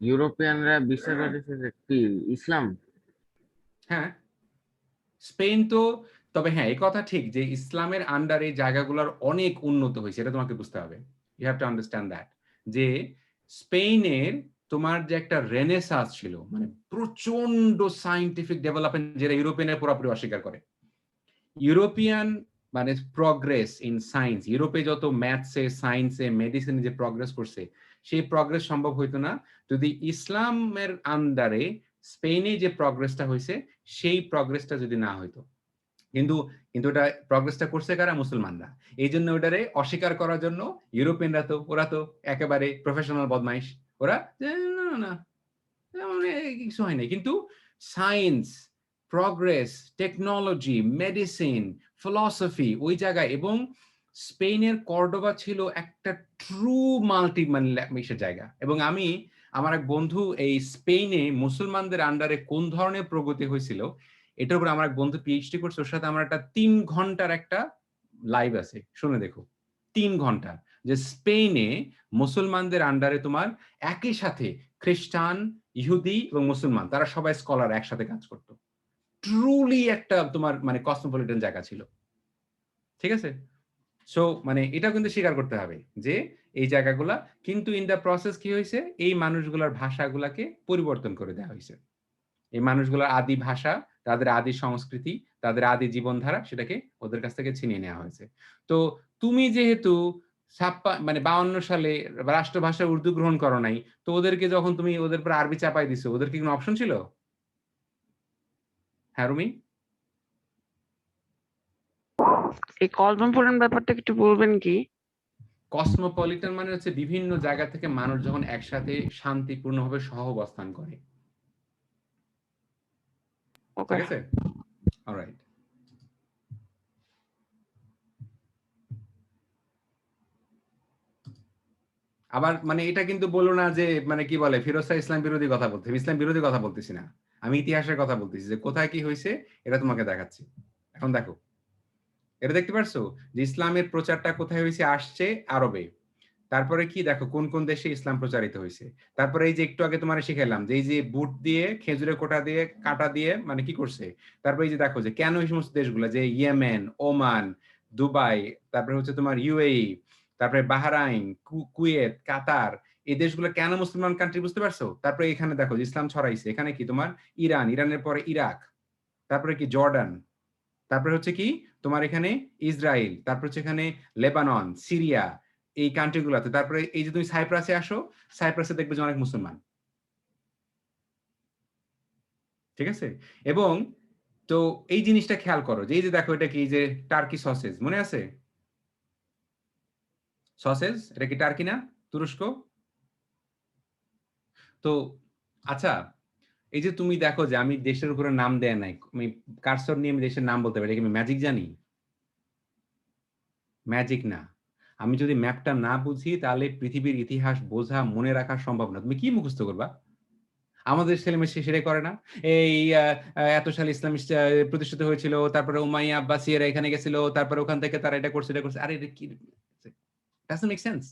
ইউরোপিয়ানরা বিশ্বাস করতেছে যে কি ইসলাম? হ্যাঁ, স্পেন তো, তবে হ্যাঁ এই কথা ঠিক যে ইসলামের আন্ডারে জায়গাগুলোর অনেক উন্নত হয়েছে, এটা তোমাকে বুঝতে হবে। You have to understand that, যে স্পেনের তোমার যে একটা রেনেসাঁস ছিল, মানে প্রচন্ড সায়েন্টিফিক ডেভেলপমেন্ট, যেটা ইউরোপিয়ানের পুরোপুরি অস্বীকার করে। ইউরোপিয়ান মানে প্রগ্রেস ইন সায়েন্স, ইউরোপে যত ম্যাথসে, সায়েন্সে, মেডিসিনে যে প্রগ্রেস করছে, সেই প্রগ্রেস সম্ভব হইতো না যদি ইসলামের আন্ডারে স্পেনে যে প্রগ্রেসটা হয়েছে সেই প্রগ্রেসটা যদি না হইতো। কিন্তু কিন্তু ওটা প্রগ্রেসটা করছে কারা? মুসলমানরা। এই জন্য ওটারে অস্বীকার করার জন্য ইউরোপিয়ানরা তো, ওরা তো একেবারে প্রফেশনাল বদমাইশ, ওরা যে না না না মানে কিছু হয় না। কিন্তু science, progress, technology, medicine, philosophy ওই জায়গায়, এবং স্পেনের কর্ডোবা ছিল একটা ট্রু মাল্টি মানে জায়গা। এবং আমার এক বন্ধু এই স্পেনে মুসলমানদের আন্ডারে কোন ধরনের প্রগতি হয়েছিল এটার উপর আমার এক বন্ধু পিএইচডি করছে, ওর সাথে আমার একটা 3 ঘন্টার একটা লাইভ আছে, শুনে দেখো। 3 ঘন্টা যে স্পেনে মুসলমানদের আন্ডারে তোমার একই সাথে খ্রিস্টান, ইহুদি এবং মুসলমান, তারা সবাই স্কলার একসাথে কাজ করতো। ট্রুলি একটা তোমার মানে কসমোপলিটন জায়গা ছিল, ঠিক আছে? সো মানে এটা কিন্তু স্বীকার করতে হবে যে এই জায়গাগুলা কিন্তু ইন দা প্রসেস কি হয়েছে, এই মানুষগুলোর ভাষাগুলাকে পরিবর্তন করে দেওয়া হয়েছে। এই মানুষগুলোর আদি ভাষা, তাদের আদি সংস্কৃতি, তাদের আদি জীবনধারা, সেটাকে ওদের কাছ থেকে ছিনিয়ে নেওয়া হয়েছে। তো তুমি যেহেতু 52 সালে রাষ্ট্রভাষা উর্দু গ্রহণ করো নাই, তো ওদেরকে যখন তুমি ওদের উপর আরবি চাপাই দিছো, ওদের কি কোনো অপশন ছিল? হ্যাঁ রুমি? এই কসমোপলিটন ব্যাপারটা একটু বলবেন কি? কসমোপলিটন মানে হচ্ছে বিভিন্ন জায়গা থেকে মানুষ যখন একসাথে শান্তিপূর্ণভাবে সহাবস্থান করে, ওকে। ঠিক আছে? অলরাইট। আবার মানে এটা কিন্তু বলো না যে মানে কি বলে ফিরোজ শাহ ইসলাম বিরোধী কথা বলতে, ইসলাম বিরোধী কথা বলতেছি না, আমি ইতিহাসের কথা বলতেছি যে কোথায় কি হয়েছে এটা তোমাকে দেখাচ্ছি। এখন দেখো, এটা দেখতে পারছো যে ইসলামের প্রচারটা কোথায় হয়েছে? আসছে আরবে। তারপরে কি দেখো কোন কোন দেশে ইসলাম প্রচারিত হয়েছে। তারপরে এই যে একটু আগে তোমার শিখাইলাম যে এই যে বুট দিয়ে, খেজুরের কোটা দিয়ে, কাটা দিয়ে মানে কি করছে। তারপরে এই যে দেখো যে কেন এই সমস্ত দেশগুলো, যে ইয়েমেন, ওমান, দুবাই, তারপরে হচ্ছে তোমার ইউএই, তারপরে বাহরাইন, কুয়েত, কাতার, এই দেশগুলো কেন মুসলমান কান্ট্রি, বুঝতে পারছো? তারপরে এখানে দেখো যে ইসলাম ছড়াইছে, এখানে কি তোমার ইরান, ইরানের পরে ইরাক, তারপরে কি জর্ডান, তারপরে হচ্ছে কি তোমার এখানে ইসরায়েল, তারপর হচ্ছে এখানে লেবানন, সিরিয়া, এই কান্ট্রিগুলোতে। তারপরে এই যে তুমি সাইপ্রাসে আসো, সাইপ্রাসে দেখবে যে অনেক মুসলমান, ঠিক আছে? এবং তো এই জিনিসটা খেয়াল করো যে এই যে দেখো এটা কি, যে টার্কি সসেজ, মনে আছে? সসেজ এটা কি টার্কি না, তুরস্ক? তো আচ্ছা, এই যে তুমি দেখো যে আমি দেশের উপরে নাম দেয় নাই, আমি কার্সর নিয়ে আমি দেশের নাম বলতে পারি, এটা কি আমি ম্যাজিক জানি? ম্যাজিক না। আমি যদি ম্যাপটা না বুঝি তাহলে পৃথিবীর ইতিহাস বোঝা, মনে রাখা সম্ভব না। তুমি কি মুখস্থ করবা? আমাদের ছেলেমেয়ে সেটাই করে না। এই এত সালে ইসলাম প্রতিষ্ঠিত হয়েছিল, তারপরে উমাইয়া আব্বাসিয়ারা এখানে গেছিল, তারপরে ওখান থেকে তারা এটা করছে, এটা করছে। আরে এটা কি, ডাজন্ট মেক সেন্স।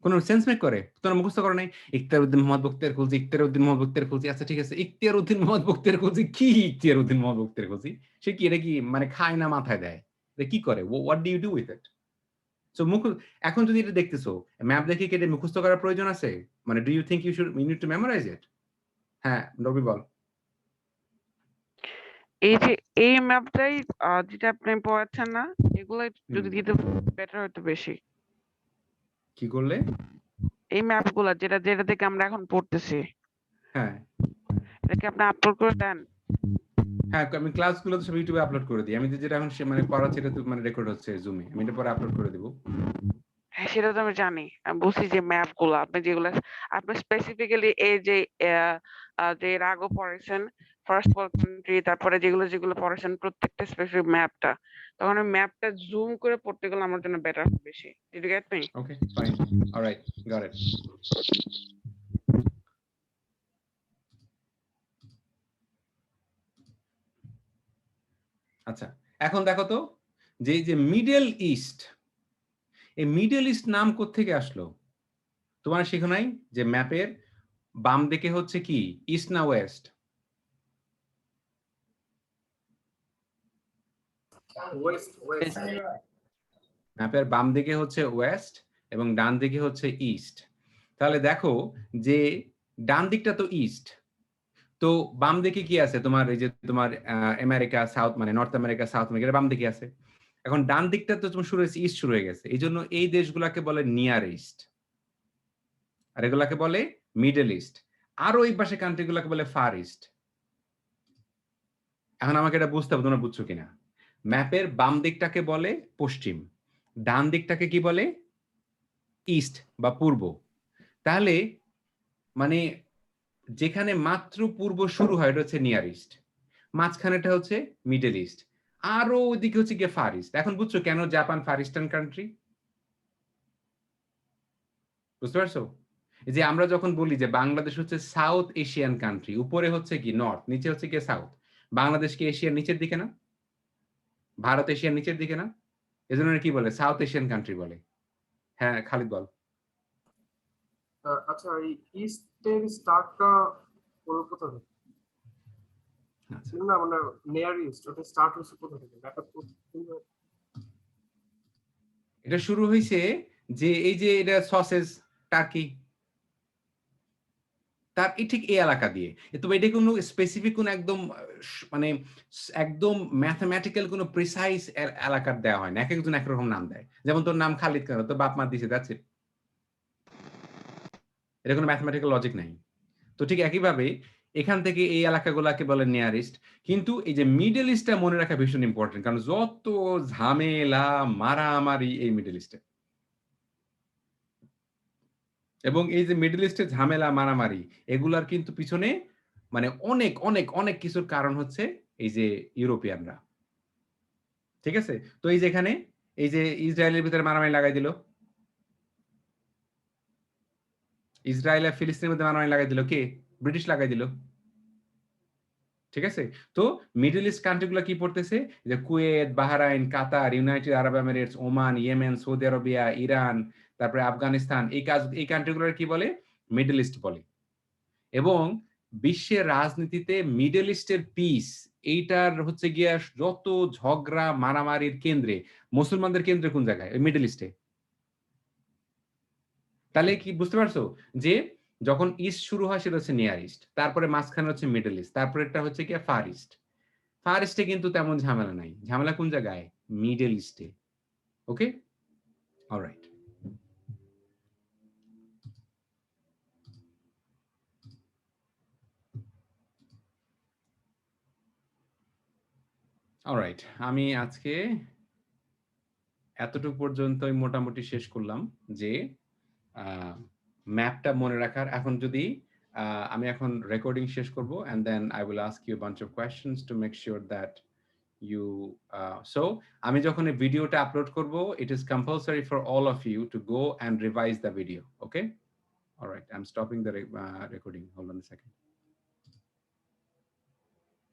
কোন সেন্স মেক করে? তোমরা মুখস্থ করো নাই। ইখতিয়ার উদ্দিন মোহাম্মদ বখতিয়ার খুলছি, ইখতিয়ার উদ্দিন মোহাম্মদ বখতিয়ার খুলছি। আচ্ছা ঠিক আছে, ইখতিয়ার উদ্দিন মোহাম্মদ বখতিয়ার খুলছি কি? ইখতিয়ার উদ্দিন মোহাম্মদ বখতিয়ার খুলছি সে কি, এটা কি মানে খায় না মাথায় দেয়? এটা কি করে? What do you do with it? So এখন যদি এটা দেখতেছো, ম্যাপ দেখে কি এটা মুখস্থ করার প্রয়োজন আছে? মানে do you think you need to memorise it? হ্যাঁ রবি বল। এই যে এই ম্যাপটাই যেটা আপনি পড়াচ্ছেন না, এগুলো যদি দিতে বেটার হতো বেশি। কি করলে? এই ম্যাপগুলো যেটা যেটা থেকে আমরা এখন পড়তেছি, হ্যাঁ এটাকে আপনি আপলোড করে দেন। হ্যাঁ, আমি ক্লাসগুলো তো সব ইউটিউবে আপলোড করে দিই। আমি তো যেটা এখন মানে পড়াচ্ছি এটা তো মানে রেকর্ড হচ্ছে জুমে, আমি এটা পরে আপলোড করে দিব। হ্যাঁ সেটা তো আমি জানি। আমি বলছি যে ম্যাপগুলো আপনি যেগুলো আপনি স্পেসিফিক্যালি এই যে যে এর আগে পড়েছেন ফার্স্ট ওয়ার্ল্ড কান্ট্রি, তারপরে যেগুলো যেগুলো পড়েছেন প্রত্যেকটা স্পেসিফিক ম্যাপটা, তখন ওই ম্যাপটা জুম করে পড়তে গেলে আমার জন্য বেটার হবে বেশি। Did you get me? Okay fine, alright, got it. আচ্ছা এখন দেখো তো যে এই যে মিডল ইস্ট, এই মিডল ইস্ট নাম কোত্থেকে আসলো? তোমার শিখো নাই যে ম্যাপের বাম দিকে হচ্ছে কি, ইস্ট না ওয়েস্ট? ম্যাপের বাম দিকে হচ্ছে ওয়েস্ট এবং ডান দিকে হচ্ছে ইস্ট। তাহলে দেখো যে ডান দিকটা তো ইস্ট, তো বাম দিকে কি আছে তোমার? এই যে তোমার আমেরিকা সাউথ, মানে নর্থ আমেরিকা সাউথ আমেরিকা বাম দিকে আছে। এখন ডান দিকটা তো তোমার শুরু হয়েছে, ইস্ট শুরু হয়ে গেছে, এই জন্য এই দেশগুলাকে বলে নিয়ার ইস্ট, আর এগুলাকে বলে মিডল ইস্ট, আর ওই পাশে কান্ট্রি গুলাকে বলে ফার ইস্ট। এখন আমাকে এটা বুঝতে হবে তোমরা বুঝছো কিনা। ম্যাপের বাম দিকটাকে বলে পশ্চিম, ডান দিকটাকে কি বলে? ইস্ট বা পূর্ব। তাহলে মানে যেখানে মাত্র পূর্ব শুরু হয় এটা হচ্ছে নিয়ার ইস্ট, মাঝখানেটা হচ্ছে মিডল ইস্ট, আরো ওইদিকে হচ্ছে গিয়ে ফার ইস্ট। এখন বুঝছো কেন জাপান ফার ইস্টার্ন কান্ট্রি? বুঝতে পারছো? এই যে আমরা যখন বলি যে বাংলাদেশ হচ্ছে সাউথ এশিয়ান কান্ট্রি, উপরে হচ্ছে কি নর্থ, নিচে হচ্ছে কি সাউথ, বাংলাদেশ কি এশিয়ার নিচের দিকে না? ভারত এশিয়ার নিচের দিকে না? এজন্য কি বলে? সাউথ এশিয়ান কান্ট্রি বলে। হ্যাঁ খালিদ বল। আচ্ছা, এই ইস্টের স্টার্টটা কোথা থেকে? আচ্ছা, না মানে নিয়ার ইস্ট, ওটা স্টার্ট হচ্ছে কোথা থেকে? এটা শুরু হয়েছে যে এই যে এটা সসেজ টার্কি, তার ঠিক এই এলাকা দিয়ে। তবে এটা কোনো স্পেসিফিক কোনো একদম মানে একদম ম্যাথমেটিক্যাল কোনো প্রিসাইজ এলাকার দেওয়া হয় না, এক একজন একরকম নাম দেয়। যেমন তোর নাম খালিদ কেন? তোর বাপ মা দিছে, দ্যাটস ইট। এটা কোনো ম্যাথমেটিক্যাল লজিক নাই। তো ঠিক একইভাবে এখান থেকে এই এলাকাগুলোকে বলে নিয়ারেস্ট। কিন্তু এই যে মিডল ইস্টটা মনে রাখা ভীষণ ইম্পর্টেন্ট, কারণ যত ঝামেলা মারামারি এই মিডল ইস্টে, এবং এই যে মিডল ইস্টের ঝামেলা মারামারি এগুলার কিন্তু পিছনে মানে অনেক অনেক অনেক কিছুর কারণ হচ্ছে এই যে ইউরোপিয়ানরা। ঠিক আছে? তো এই যে এখানে এই যে ইসরায়েলের ভিতরে মারামারি লাগাই দিল, ইসরায়েল আর ফিলিস্তিনের মধ্যে মারামারি লাগাই দিল কে? ব্রিটিশ লাগাই দিল। ঠিক আছে? তো মিডল ইস্ট কান্ট্রিগুলো কি পড়তেছে? যে Kuwait, Bahrain, Qatar, United Arab Emirates, Oman, Yemen, Saudi Arabia, Iran, তারপরে আফগানিস্তান, এই কান্ট্রিগুলোর কি বলে? মিডল ইস্ট বলে। এবং বিশ্বের রাজনীতিতে মিডল ইস্টের পিস এইটার হচ্ছে গিয়া যত ঝগড়া মারামারির কেন্দ্রে, মুসলমানদের কেন্দ্রে কোন জায়গায়? মিডল ইস্টে। তাহলে কি বুঝতে পারছো যে যখন ইস্ট শুরু হয় সেটা হচ্ছে নিয়ার ইস্ট, তারপরে মাঝখানে হচ্ছে মিডল ইস্ট, তারপরে এটা হচ্ছে কি ফার ইস্ট। ফার ইস্টে কিন্তু তেমন ঝামেলা নাই, ঝামেলা কোন জায়গায়? মিডল ইস্টে। ওকে, অলরাইট। অলরাইট, আমি আজকে এতটুকু পর্যন্তই মোটামুটি শেষ করলাম যে ম্যাপটা মনে রাখার। এখন যদি আমি এখন রেকর্ডিং শেষ করব and then I will ask you a bunch of questions to make sure that you so আমি যখন এই ভিডিওটা আপলোড করব, it is compulsory for all of you to go and revise the video. Okay, all right, I'm stopping the recording. Hold on a second.